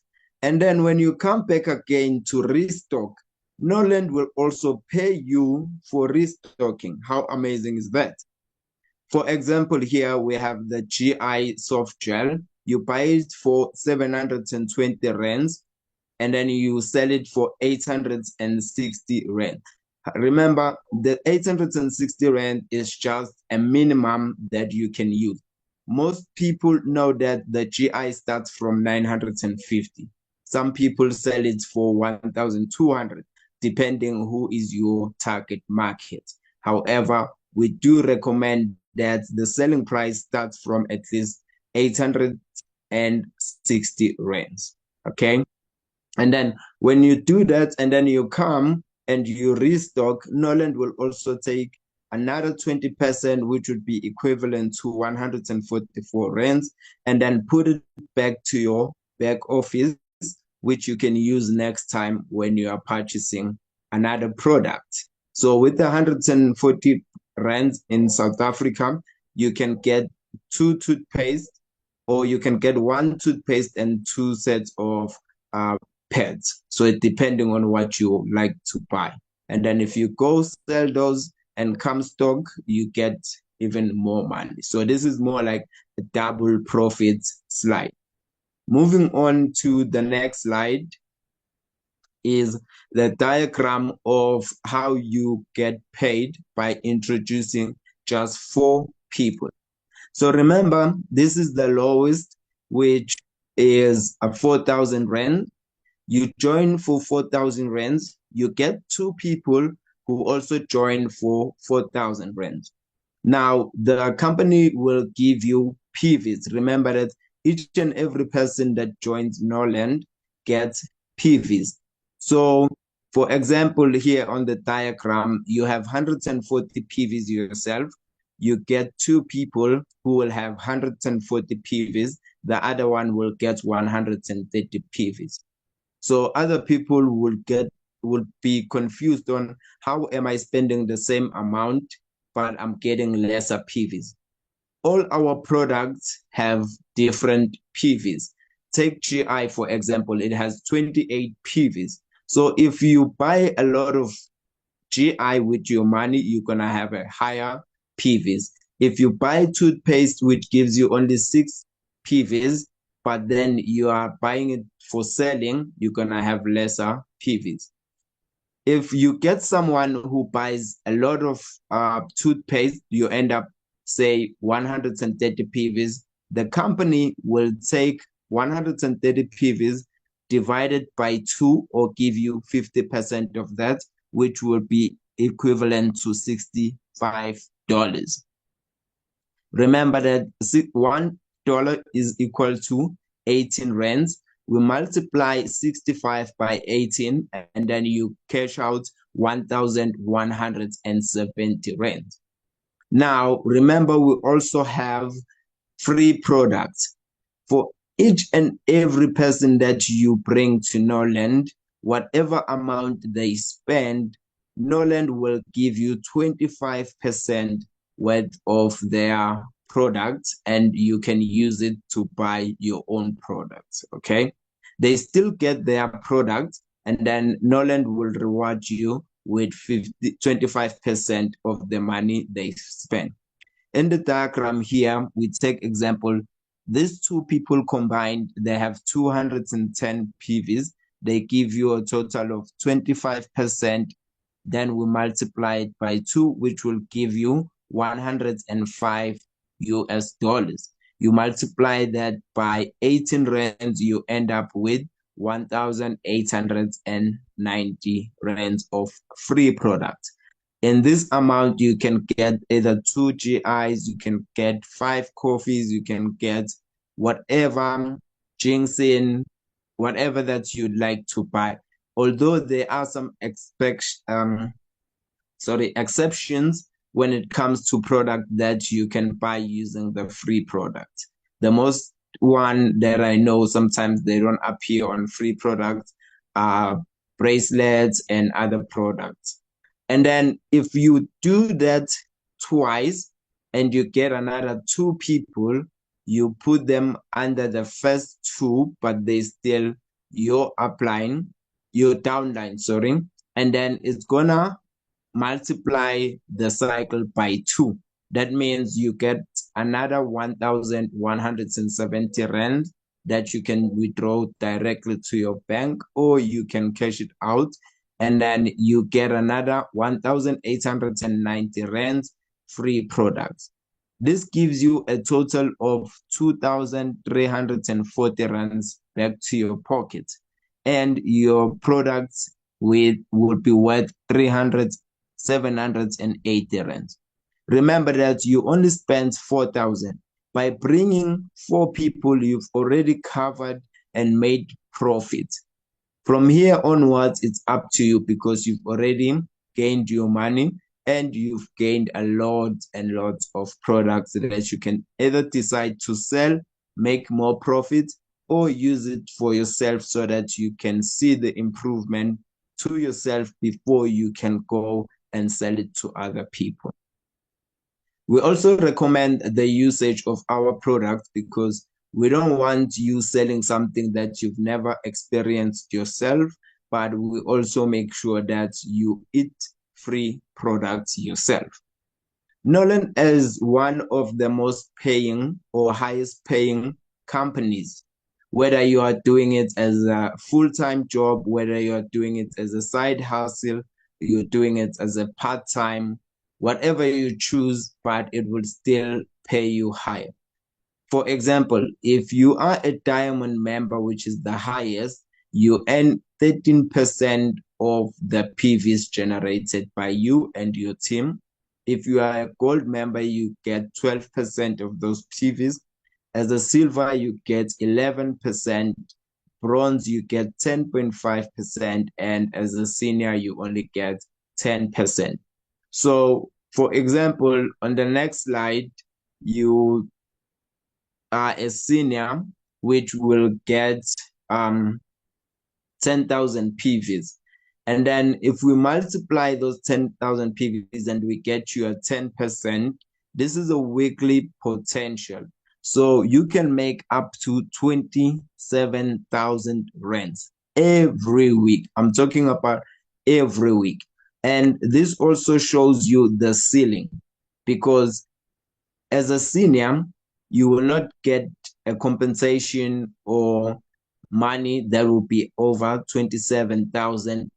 and then when you come back again to restock, Norland will also pay you for restocking. How amazing is that? For example, here we have the GI soft gel. You buy it for 720 rands, and then you sell it for 860 rand. Remember, the 860 rand is just a minimum that you can use. Most people know that the GI starts from 950. Some people sell it for 1,200, depending who is your target market. However, we do recommend that the selling price starts from at least 860 rands. Okay. And then when you do that and then you come and you restock, Norland will also take another 20%, which would be equivalent to 144 rands, and then put it back to your back office, which you can use next time when you are purchasing another product. So with the 140 rands in South Africa, you can get 2 toothpaste, or you can get 1 toothpaste and 2 sets of pads. So it depending on what you like to buy. And then if you go sell those and come stock, you get even more money. So this is more like a double profit slide. Moving on to the next slide is the diagram of how you get paid by introducing just 4 people. So remember, this is the lowest, which is a 4,000 rand. You join for 4,000 rands, you get 2 people who also join for 4,000 rands. Now, the company will give you PVs. Remember that each and every person that joins Norland gets PVs. So, for example, here on the diagram, you have 140 PVs yourself. You get two people who will have 140 PVs. The other one will get 130 PVs. So other people will be confused on how am I spending the same amount, but I'm getting lesser PVs. All our products have different PVs. Take GI, for example, it has 28 PVs. So if you buy a lot of GI with your money, you're going to have a higher PVs. If you buy toothpaste, which gives you only 6 PVs, but then you are buying it for selling, you're going to have lesser PVs. If you get someone who buys a lot of toothpaste, you end up, say, 130 PVs. The company will take 130 PVs divided by 2 or give you 50% of that, which will be equivalent to $65. Remember that $1 is equal to 18 rands. We multiply 65 by 18, and then you cash out 1,170 rands. Now, remember, we also have free products. For each and every person that you bring to Norland, whatever amount they spend, Norland will give you 25% worth of their products, and you can use it to buy your own products. Okay, they still get their product, and then Norland will reward you with 25% of the money they spend. In the diagram here, we take example, these two people combined, they have 210 PVs. They give you a total of 25%. Then we multiply it by 2, which will give you 105 US dollars. You multiply that by 18 rands, you end up with 1,890 rands of free product. In this amount, you can get either 2 GIs, you can get 5 coffees, you can get whatever, ginseng, whatever that you'd like to buy. Although there are some exceptions when it comes to product that you can buy using the free product. The most one that I know, sometimes they don't appear on free products, are bracelets and other products. And then if you do that twice and you get another 2 people, you put them under the first 2, but they still, your downline, and then it's gonna multiply the cycle by 2. That means you get another 1,170 rand that you can withdraw directly to your bank, or you can cash it out, and then you get another 1,890 rand free products. This gives you a total of 2,340 rands back to your pocket, and your products would be worth 780 rands. Remember that you only spent 4,000. By bringing 4 people, you've already covered and made profit. From here onwards, it's up to you, because you've already gained your money and you've gained a lot and lots of products that you can either decide to sell, make more profit, or use it for yourself so that you can see the improvement to yourself before you can go and sell it to other people. We also recommend the usage of our product, because we don't want you selling something that you've never experienced yourself, but we also make sure that you eat free products yourself. Norland is one of the most paying or highest paying companies, whether you are doing it as a full-time job, whether you are doing it as a side hustle, you're doing it as a part-time, whatever you choose, but it will still pay you higher. For example, if you are a diamond member, which is the highest, you earn 13% of the PVs generated by you and your team. If you are a gold member, you get 12% of those PVs. As a silver, you get 11%, bronze, you get 10.5%, and as a senior, you only get 10%. So, for example, on the next slide, you are a senior, which will get 10,000 PVs. And then if we multiply those 10,000 PVs and we get you a 10%, this is a weekly potential. So you can make up to 27,000 rands every week. I'm talking about every week. And this also shows you the ceiling, because as a senior, you will not get a compensation or money that will be over 27,000,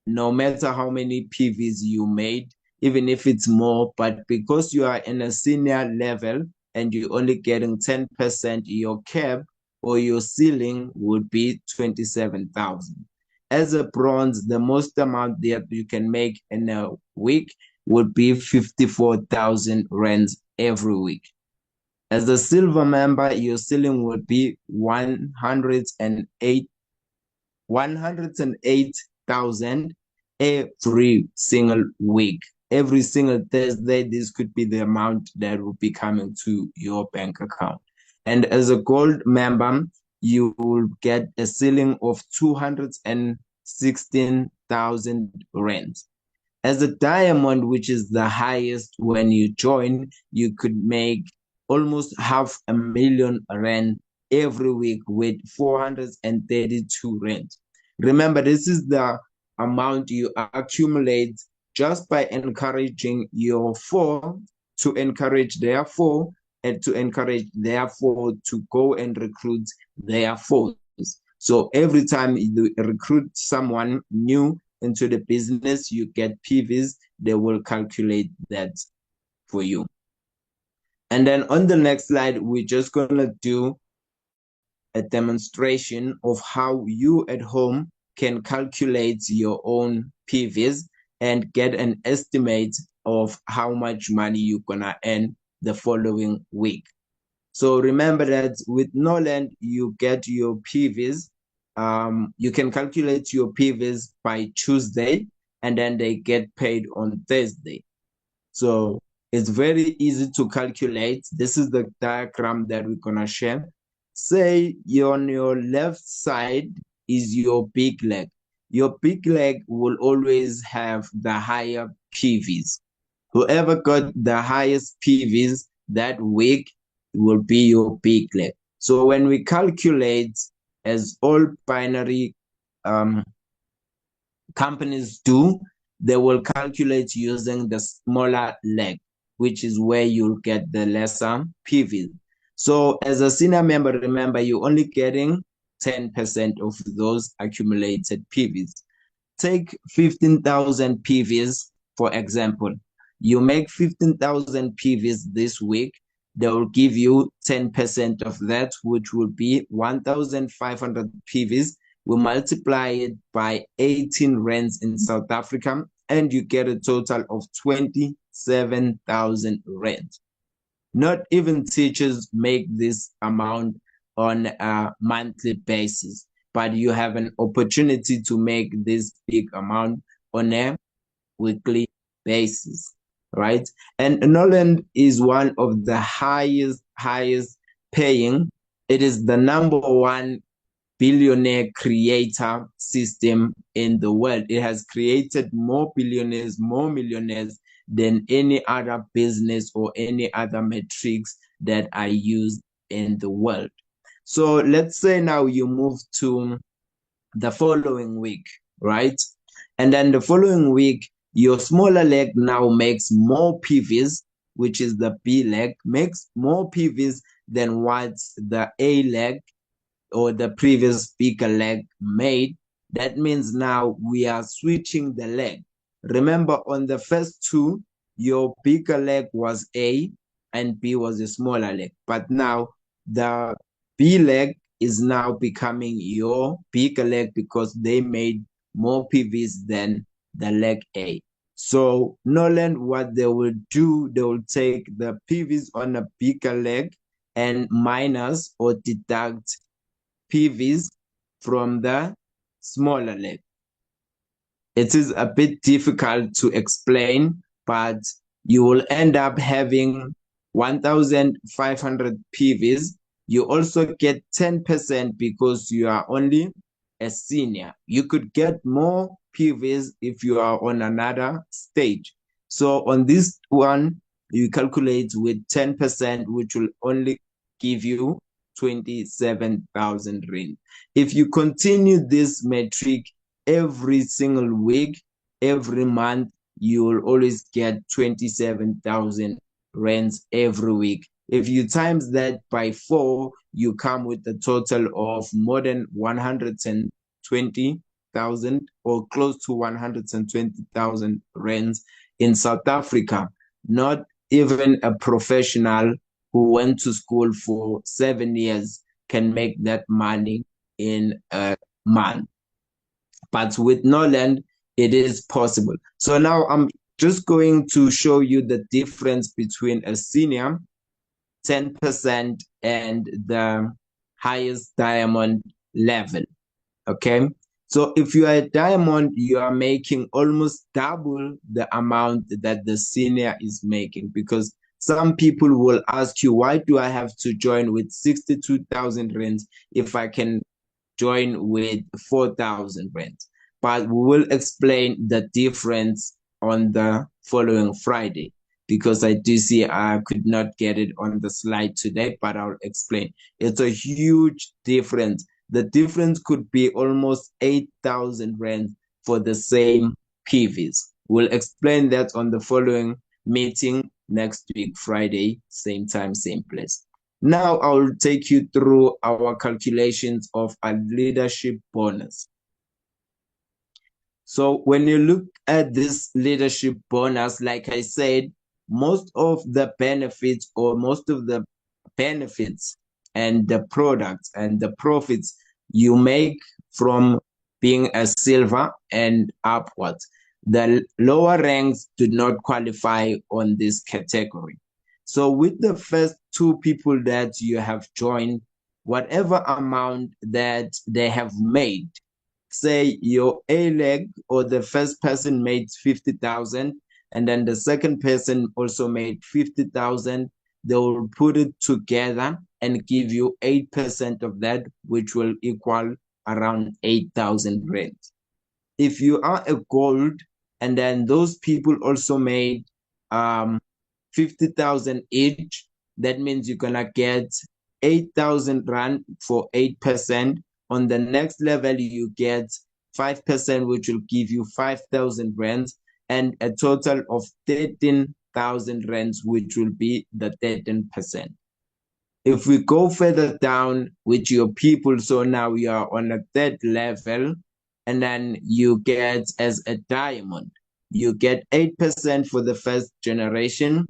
no matter how many PVs you made, even if it's more. But because you are in a senior level and you're only getting 10%, your cap or your ceiling would be 27,000. As a bronze, the most amount that you can make in a week would be 54,000 rands every week. As a silver member, your ceiling would be 108,000 every single week. Every single Thursday, this could be the amount that will be coming to your bank account. And as a gold member, you will get a ceiling of 216,000 rands. As a diamond, which is the highest when you join, you could make almost 500,000 rand every week with 432 rand. Remember, this is the amount you accumulate just by encouraging your four to encourage their four, and to encourage their four to go and recruit their fours. So every time you recruit someone new into the business, you get PVs, they will calculate that for you. And then on the next slide, we're just going to do a demonstration of how you at home can calculate your own PVs and get an estimate of how much money you're going to earn the following week. So remember that with Norland, you get your PVs. You can calculate your PVs by Tuesday, and then they get paid on Thursday. So it's very easy to calculate. This is the diagram that we're going to share. Say on your left side is your big leg. Your big leg will always have the higher PVs. Whoever got the highest PVs that week will be your big leg. So when we calculate, as all binary companies do, they will calculate using the smaller leg, which is where you'll get the lesser PV. So as a senior member, remember, you're only getting 10% of those accumulated PVs. Take 15,000 PVs, for example. You make 15,000 PVs this week, they will give you 10% of that, which will be 1,500 PVs. We multiply it by 18 rands in South Africa, and you get a total of 27,000 rands. Not even teachers make this amount on a monthly basis, but you have an opportunity to make this big amount on a weekly basis, right? And Norland is one of the highest paying. It is the number one billionaire creator system in the world. It has created more billionaires, more millionaires than any other business or any other metrics that are used in the world. So let's say now you move to the following week, right? And then the following week, your smaller leg now makes more PVs, which is the B leg, makes more PVs than what the A leg or the previous bigger leg made. That means now we are switching the leg. Remember, on the first two, your bigger leg was A and B was a smaller leg. But now the B leg is now becoming your bigger leg because they made more PVs than the leg A. So Norland, what they will do, they will take the PVs on a bigger leg and minus or deduct PVs from the smaller leg. It is a bit difficult to explain, but you will end up having 1,500 PVs. You also get 10% because you are only a senior. You could get more PVs if you are on another stage. So on this one, you calculate with 10%, which will only give you 27,000 rand. If you continue this metric every single week, every month, you will always get 27,000 rands every week. If you times that by 4, you come with a total of more than 120,000 or close to 120,000 rands in South Africa. Not even a professional who went to school for 7 years can make that money in a month. But with Norland, it is possible. So now I'm just going to show you the difference between a senior 10% and the highest diamond level. Okay. So if you are a diamond, you are making almost double the amount that the senior is making, because some people will ask you, why do I have to join with 62,000 rands if I can join with 4,000 rands? But we will explain the difference on the following Friday, because I do see I could not get it on the slide today, but I'll explain. It's a huge difference. The difference could be almost 8,000 rand for the same PVs. We'll explain that on the following meeting next week, Friday, same time, same place. Now I'll take you through our calculations of a leadership bonus. So when you look at this leadership bonus, like I said, most of the benefits and the products and the profits you make from being a silver and upwards. The lower ranks do not qualify on this category. So with the first 2 people that you have joined, whatever amount that they have made, say your A leg or the first person made 50,000, and then the second person also made 50,000, they will put it together and give you 8% of that, which will equal around 8,000 rand. If you are a gold, and then those people also made 50,000 each, that means you're gonna get 8,000 rand for 8%. On the next level, you get 5%, which will give you 5,000 rands, and a total of 13,000 rands, which will be the 13%. If we go further down with your people, so now you are on a 3rd level, and then you get as a diamond, you get 8% for the first generation,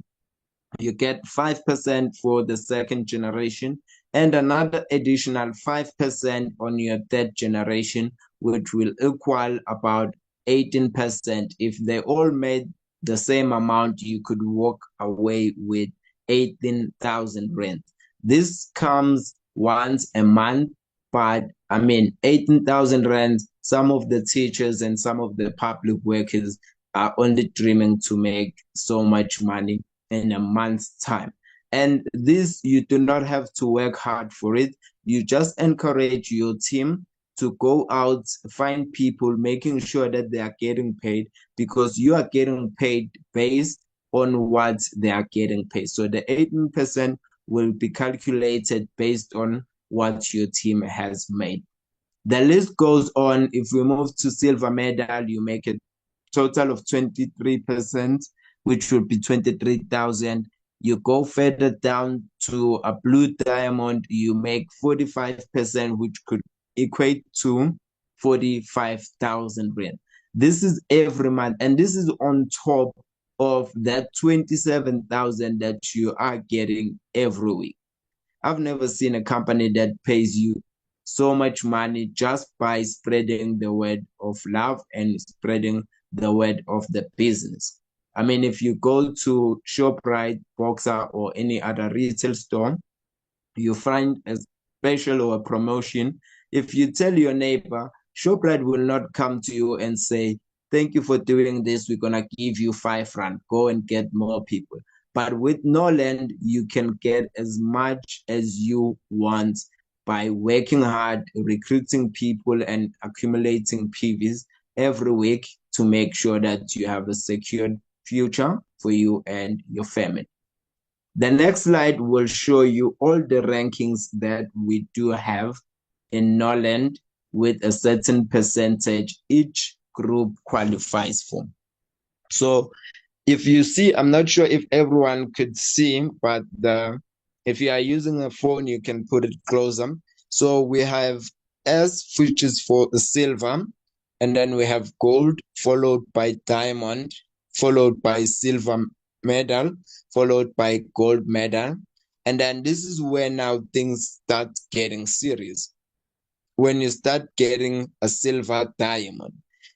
you get 5% for the second generation, and another additional 5% on your 3rd generation, which will equal about 18%. If they all made the same amount, you could walk away with 18,000 rand. This comes once a month, but 18,000 rand, some of the teachers and some of the public workers are only dreaming to make so much money in a month's time. And this, you do not have to work hard for it. You just encourage your team to go out, find people, making sure that they are getting paid, because you are getting paid based on what they are getting paid. So the 18% will be calculated based on what your team has made. The list goes on. If we move to silver medal, you make a total of 23%, which would be 23,000. You go further down to a blue diamond, you make 45%, which could equate to 45,000 rand. This is every month, and this is on top of that 27,000 that you are getting every week. I've never seen a company that pays you so much money just by spreading the word of love and spreading the word of the business. If you go to ShopRite, Boxer, or any other retail store, you find a special or a promotion. If you tell your neighbor, ShopRite will not come to you and say, thank you for doing this. We're going to give you R5. Go and get more people. But with Norland, you can get as much as you want by working hard, recruiting people, and accumulating PVs every week to make sure that you have a secured future for you and your family. The next slide will show you all the rankings that we do have in Norland with a certain percentage each group qualifies for. So if you see, I'm not sure if everyone could see, but if you are using a phone, you can put it closer. So we have S, which is for silver, and then we have gold, followed by diamond, followed by silver medal, followed by gold medal. And then this is where now things start getting serious. When you start getting a silver diamond,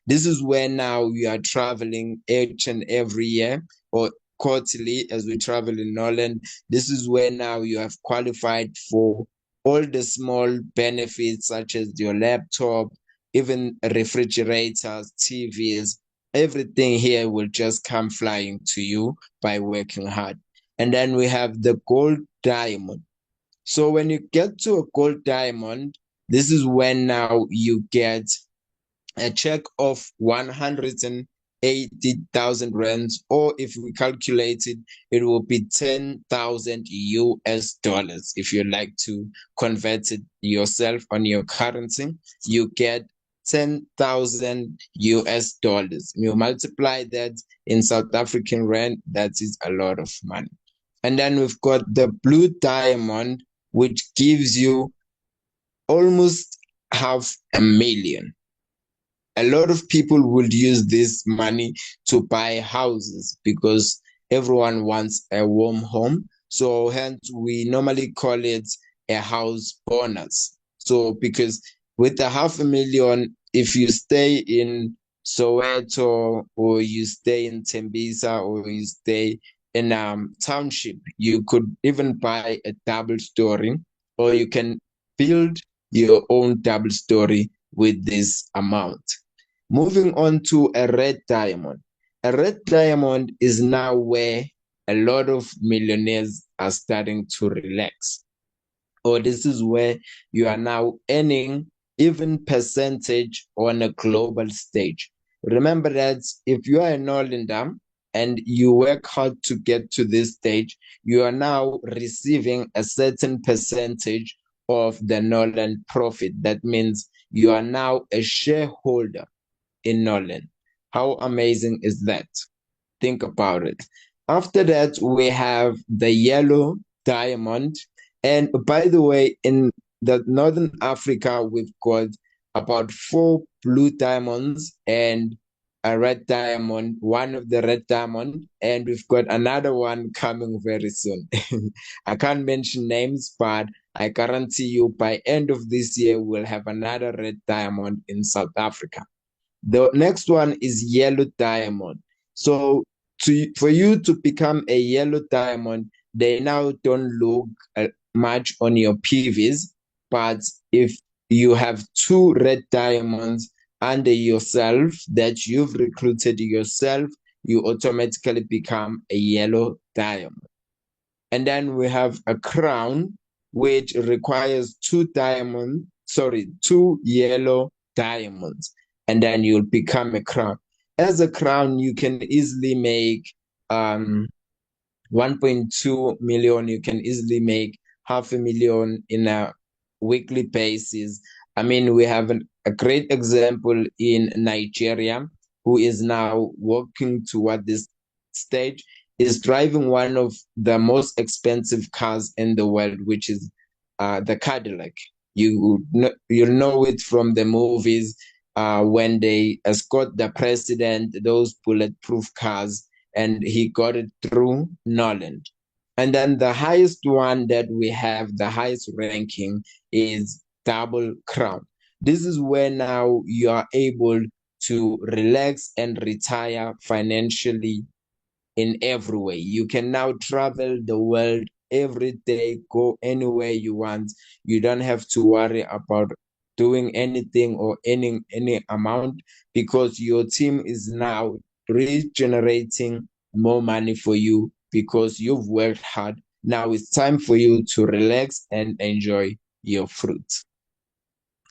this is where now we are traveling each and every year or quarterly as we travel in Norland. This is where now you have qualified for all the small benefits such as your laptop, even refrigerators, TVs, everything here will just come flying to you by working hard. And then we have the gold diamond. So when you get to a gold diamond, this is when now you get a check of 180,000 rands, or if we calculate it, it will be 10,000 US dollars. If you like to convert it yourself on your currency, you get 10,000 US dollars. You multiply that in South African rand, that is a lot of money. And then we've got the blue diamond, which gives you almost 500,000. A lot of people would use this money to buy houses because everyone wants a warm home. So hence we normally call it a house bonus. So because with the 500,000, if you stay in Soweto or you stay in Tembisa or you stay in township, you could even buy a double story, or you can build your own double story with this amount. Moving on to a red diamond. A red diamond is now where a lot of millionaires are starting to relax. Or this is where you are now earning even percentage on a global stage. Remember that if you are a Norlander and you work hard to get to this stage, you are now receiving a certain percentage of the Norland profit. That means you are now a shareholder in Norland. How amazing is that? Think about it. After that, we have the yellow diamond. And by the way, in the Northern Africa, we've got about 4 blue diamonds and a red diamond, one of the red diamond, and we've got another one coming very soon. I can't mention names, but I guarantee you by end of this year, we'll have another red diamond in South Africa. The next one is yellow diamond. So for you to become a yellow diamond, they now don't look much on your PVs, but if you have 2 red diamonds under yourself that you've recruited yourself, you automatically become a yellow diamond. And then we have a crown, which requires 2 yellow diamonds, and then you'll become a crown. As a crown, you can easily make 1.2 million. You can easily make 500,000 in a weekly basis. I mean, we have a great example in Nigeria who is now working toward this stage, is driving one of the most expensive cars in the world, which is the Cadillac. You'll know it from the movies when they escort the president, those bulletproof cars, and he got it through Norland. And then the highest one that we have, the highest ranking, is Double Crown. This is where now you are able to relax and retire financially in every way. You can now travel the world every day, go anywhere you want. You don't have to worry about doing anything or any amount, because your team is now regenerating more money for you because you've worked hard. Now it's time for you to relax and enjoy your fruit.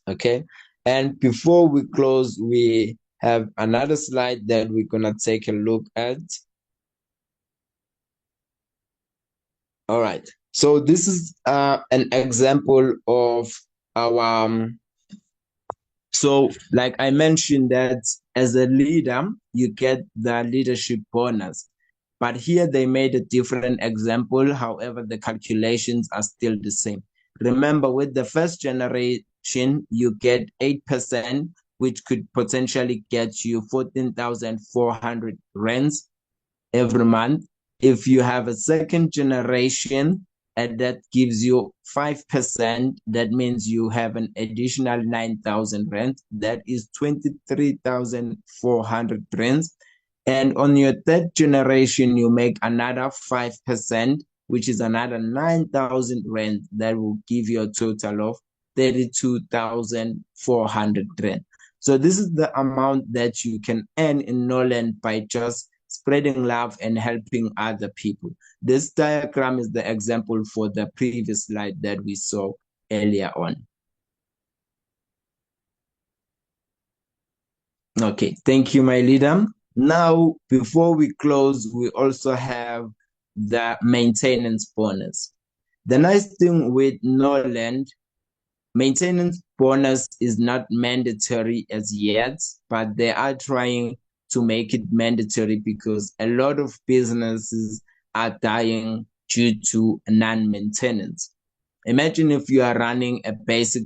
Okay. And before we close, we have another slide that we're going to take a look at. All right. So this is an example of our so like I mentioned that as a leader, you get the leadership bonus. But here they made a different example. However, the calculations are still the same. Remember, with the first generation, you get 8%, which could potentially get you 14,400 rands every month. If you have a second generation, and that gives you 5%, that means you have an additional 9,000 rand. That is 23,400 rands. And on your third generation, you make another 5%, which is another 9,000 rand. That will give you a total of 32,400 rand. So this is the amount that you can earn in Norland by just spreading love and helping other people. This diagram is the example for the previous slide that we saw earlier on. Okay, thank you, my leader. Now, before we close, we also have the maintenance bonus. The nice thing with Norland, maintenance bonus is not mandatory as yet, but they are trying to make it mandatory because a lot of businesses are dying due to non-maintenance. Imagine if you are running a basic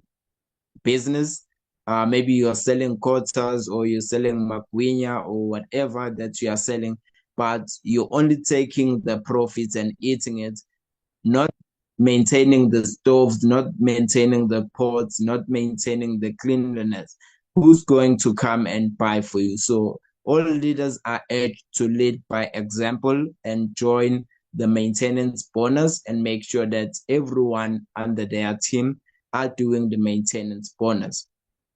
business, maybe you're selling quarters or you're selling magwinya or whatever that you are selling, but you're only taking the profits and eating it, not maintaining the stoves, not maintaining the pots, not maintaining the cleanliness. Who's going to come and buy for you? So all leaders are urged to lead by example and join the maintenance bonus and make sure that everyone under their team are doing the maintenance bonus.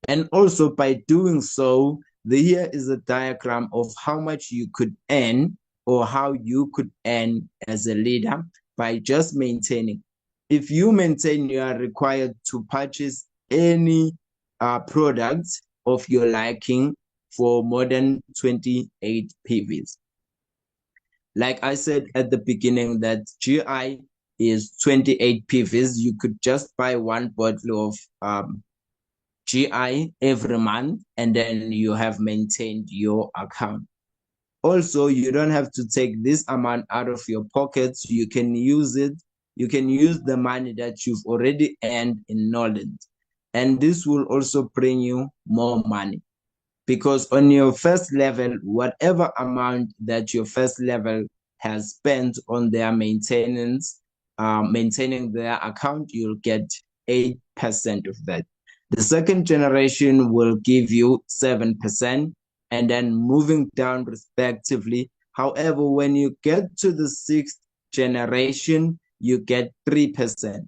And also by doing so, here is a diagram of how much you could earn or how you could earn as a leader by just maintaining. If you maintain, you are required to purchase any product of your liking for more than 28 PVs. Like I said at the beginning that GI is 28 PVs. You could just buy one bottle of GI every month, and then you have maintained your account. Also, you don't have to take this amount out of your pockets. You can use it. You can use the money that you've already earned in Norland. And this will also bring you more money. Because on your first level, whatever amount that your first level has spent on their maintenance, maintaining their account, you'll get 8% of that. The second generation will give you 7%, and then moving down respectively. However, when you get to the sixth generation, you get 3%.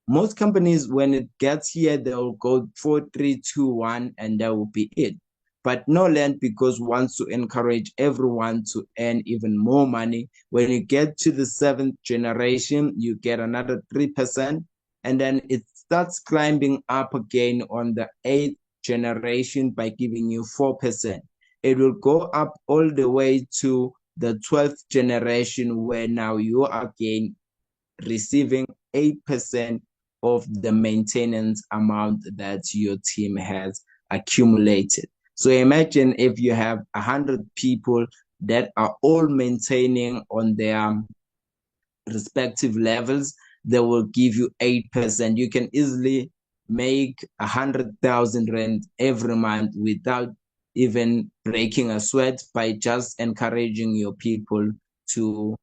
Most companies, when it gets here, they'll go 4, 3, 2, 1, and that will be it. But Norland, because wants to encourage everyone to earn even more money, when you get to the seventh generation, you get another 3%, and then it starts climbing up again on the eighth generation by giving you 4%. It will go up all the way to the 12th generation, where now you are again receiving 8% of the maintenance amount that your team has accumulated. So imagine if you have 100 people that are all maintaining on their respective levels, they will give you 8%. You can easily make 100,000 rand every month without even breaking a sweat by just encouraging your people to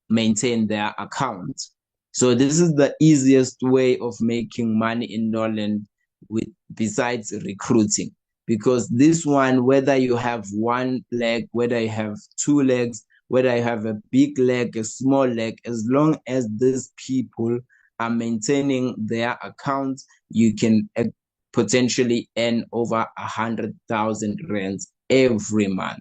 maintain their accounts. So this is the easiest way of making money in Norland besides recruiting. Because this one, whether you have one leg, whether you have two legs, whether you have a big leg, a small leg, as long as these people are maintaining their accounts, you can potentially earn over 100,000 rands every month.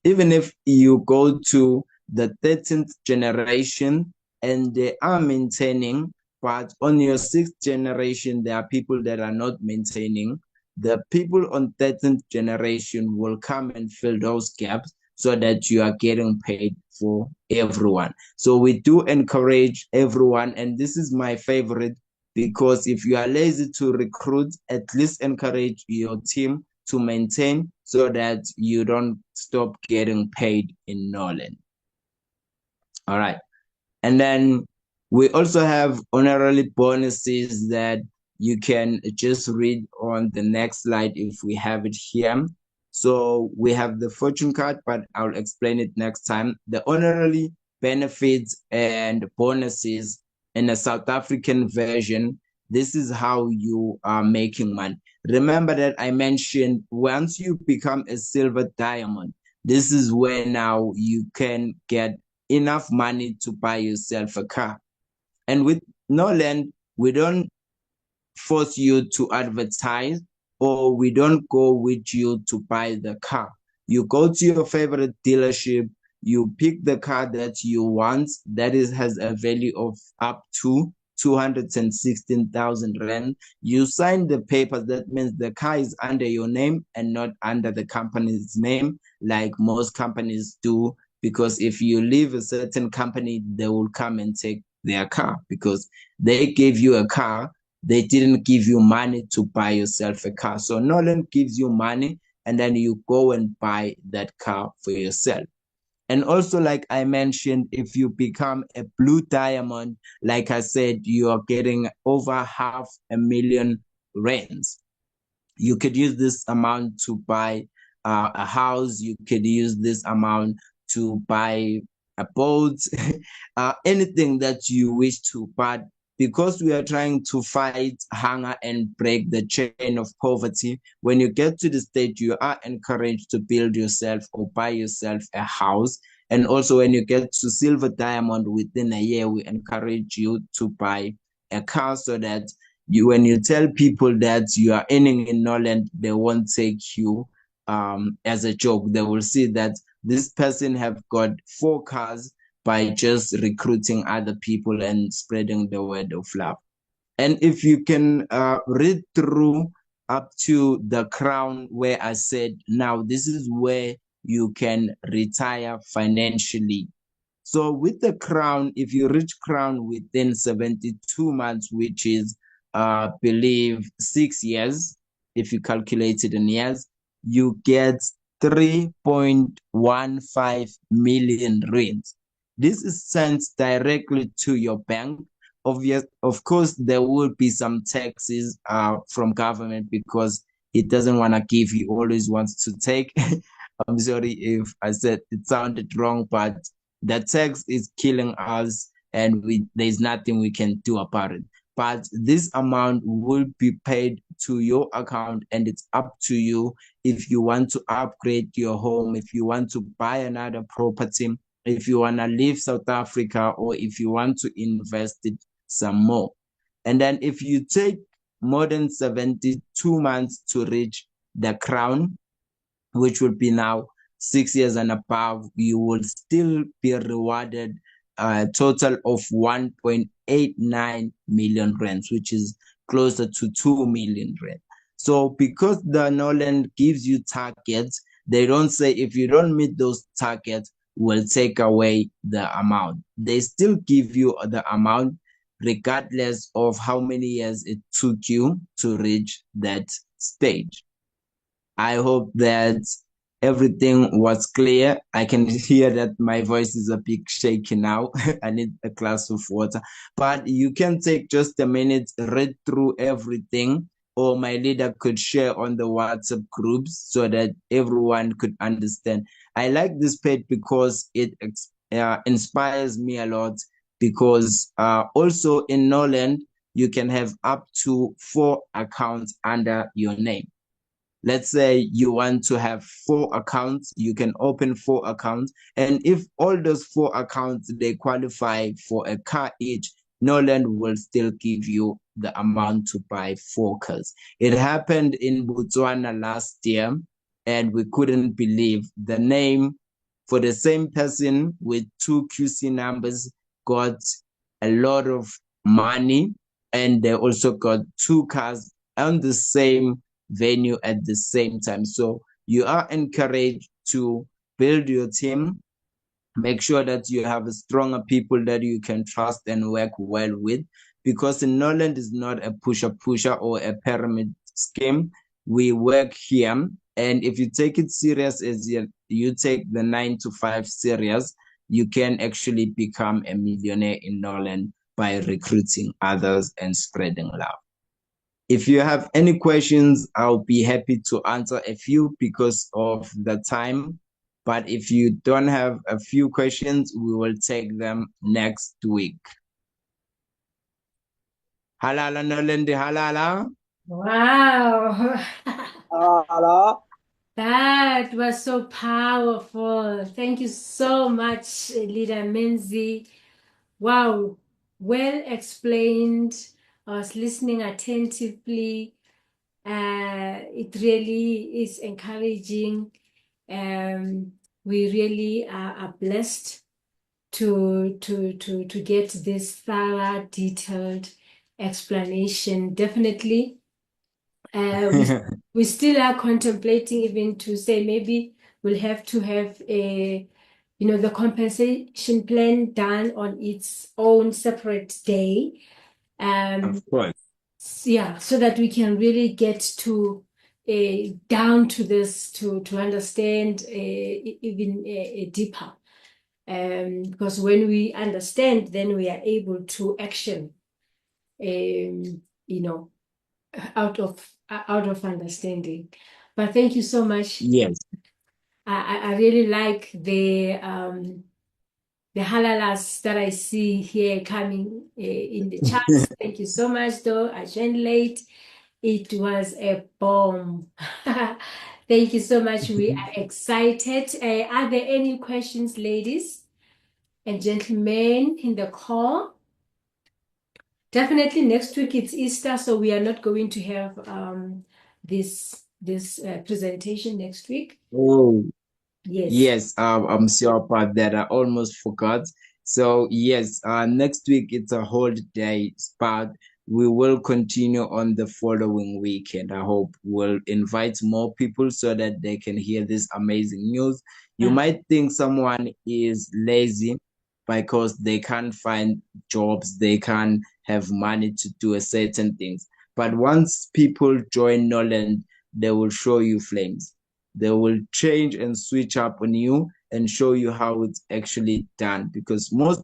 Even if you go to the 13th generation and they are maintaining, but on your 6th generation, there are people that are not maintaining. The people on 13th generation will come and fill those gaps so that you are getting paid for everyone. So we do encourage everyone, and this is my favorite, because if you are lazy to recruit, at least encourage your team to maintain so that you don't stop getting paid in Norland. All right. And then we also have honorary bonuses that you can just read on the next slide if we have it here. So we have the fortune card, but I'll explain it next time. The honorary benefits and bonuses in a South African version, this is how you are making money. Remember that I mentioned once you become a silver diamond, this is where now you can get enough money to buy yourself a car. And with Norland, we don't force you to advertise, or we don't go with you to buy the car. You go to your favorite dealership, you pick the car that you want, that has a value of up to 216,000 rand. You sign the papers. That means the car is under your name and not under the company's name, like most companies do. Because if you leave a certain company, they will come and take their car because they gave you a car. They didn't give you money to buy yourself a car. So Norland gives you money and then you go and buy that car for yourself. And also, like I mentioned, if you become a blue diamond, like I said, you are getting over 500,000 rands. You could use this amount to buy a house. You could use this amount to buy a boat, anything that you wish to. But because we are trying to fight hunger and break the chain of poverty, when you get to the stage, you are encouraged to build yourself or buy yourself a house. And also when you get to silver diamond within a year, we encourage you to buy a car so that when you tell people that you are earning in Norland, they won't take you as a joke. They will see that this person have got 4 cars by just recruiting other people and spreading the word of love. And if you can read through up to the crown where I said, now this is where you can retire financially. So with the crown, if you reach crown within 72 months, which is, believe 6 years, if you calculate it in years, you get 3.15 million rands. This is sent directly to your bank. Of course, there will be some taxes from government because it doesn't want to give, he always wants to take. I'm sorry if I said it sounded wrong, but the tax is killing us and there's nothing we can do about it. But this amount will be paid to your account, and it's up to you if you want to upgrade your home, if you want to buy another property, if you want to leave South Africa, or if you want to invest it some more. And then if you take more than 72 months to reach the crown, which will be now 6 years and above, you will still be rewarded a total of 1.89 million rands, which is closer to 2 million rand. So because the Norland gives you targets, they don't say if you don't meet those targets, we'll take away the amount. They still give you the amount regardless of how many years it took you to reach that stage. I hope that everything was clear. I can hear that my voice is a bit shaky now. I need a glass of water. But you can take just a minute, read through everything, or my leader could share on the WhatsApp groups so that everyone could understand. I like this page because it inspires me a lot, because also in Norland, you can have up to 4 accounts under your name. Let's say you want to have 4 accounts, you can open 4 accounts. And if all those 4 accounts, they qualify for a car each, Norland will still give you the amount to buy 4 cars. It happened in Botswana last year, and we couldn't believe the name for the same person with 2 QC numbers got a lot of money, and they also got 2 cars on the same venue at the same time. So you are encouraged to build your team. Make sure that you have stronger people that you can trust and work well with, because in Norland is not a pusher or a pyramid scheme. We work here, and if you take it serious as you take the 9 to 5 serious, you can actually become a millionaire in Norland by recruiting others and spreading love. If you have any questions, I'll be happy to answer a few because of the time. But if you don't have a few questions, we will take them next week. Halala Nolende halala. Wow. Halala. That was so powerful. Thank you so much, Leader Menzi. Wow, well explained. I was listening attentively. It really is encouraging. We really are blessed to get this thorough, detailed explanation. Definitely, we still are contemplating even to say maybe we'll have to have the compensation plan done on its own separate day. Of course. Yeah, so that we can really get to down to this to understand even deeper. Because when we understand, then we are able to action. Out of understanding. But thank you so much. Yes. I really like the halalas that I see here coming in the charts. Thank you so much, though. I joined late. It was a bomb. Thank you so much. We are excited. Are there any questions, ladies and gentlemen, in the call? Definitely next week it's Easter, so we are not going to have this presentation next week. Oh, Yes. yes, I'm sure about that. I almost forgot. So yes, next week it's a holiday spot. We will continue on the following weekend. I hope we'll invite more people so that they can hear this amazing news. You might think someone is lazy because they can't find jobs, they can't have money to do a certain things. But once people join Noland, they will show you flames. They will change and switch up on you and show you how it's actually done. Because most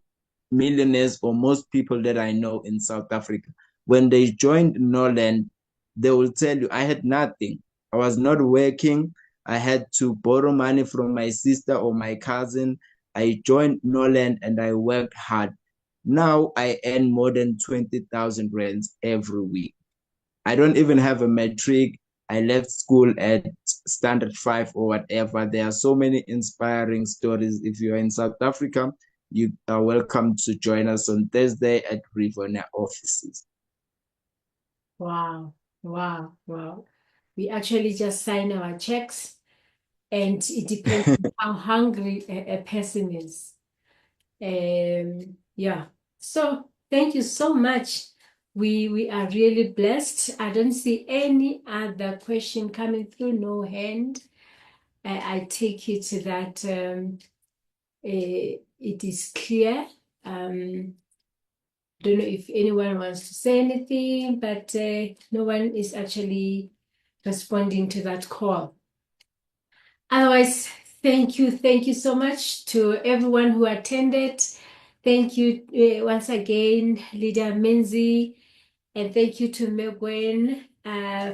millionaires or most people that I know in South Africa, when they joined Norland, they will tell you, I had nothing. I was not working. I had to borrow money from my sister or my cousin. I joined Norland and I worked hard. Now I earn more than 20,000 rands every week. I don't even have a matric. I left school at standard 5 or whatever. There are so many inspiring stories. If you're in South Africa, you are welcome to join us on Thursday at Rivonia offices. Wow. We actually just sign our checks, and it depends on how hungry a person is. Yeah. So thank you so much. We are really blessed. I don't see any other question coming through, no hand. I take it that it is clear. Don't know if anyone wants to say anything, but no one is actually responding to that call. Otherwise, thank you so much to everyone who attended. Thank you once again, Leader Menzi, and thank you to Megwen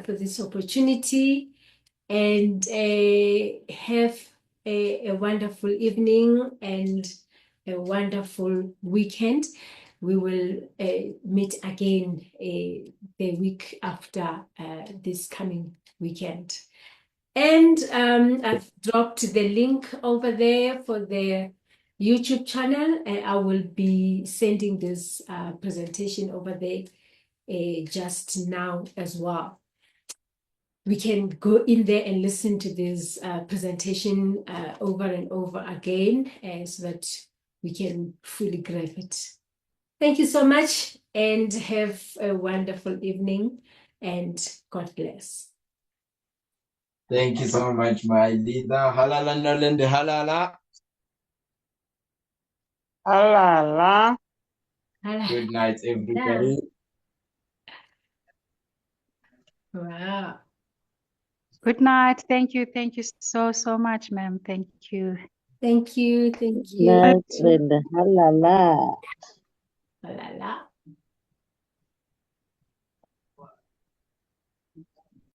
for this opportunity. And have a wonderful evening and a wonderful weekend. We will meet again the week after this coming weekend. And I've dropped the link over there for the YouTube channel, and I will be sending this presentation over there just now as well. We can go in there and listen to this presentation over and over again so that we can fully grasp it. Thank you so much and have a wonderful evening and God bless. Thank you so much, my leader. Halala, Norland, halala. Halala. Good night, everybody. Wow. Good night. Thank you so much, ma'am. Thank you. Thank you. Thank you. Night, Linda. Halala. La la la.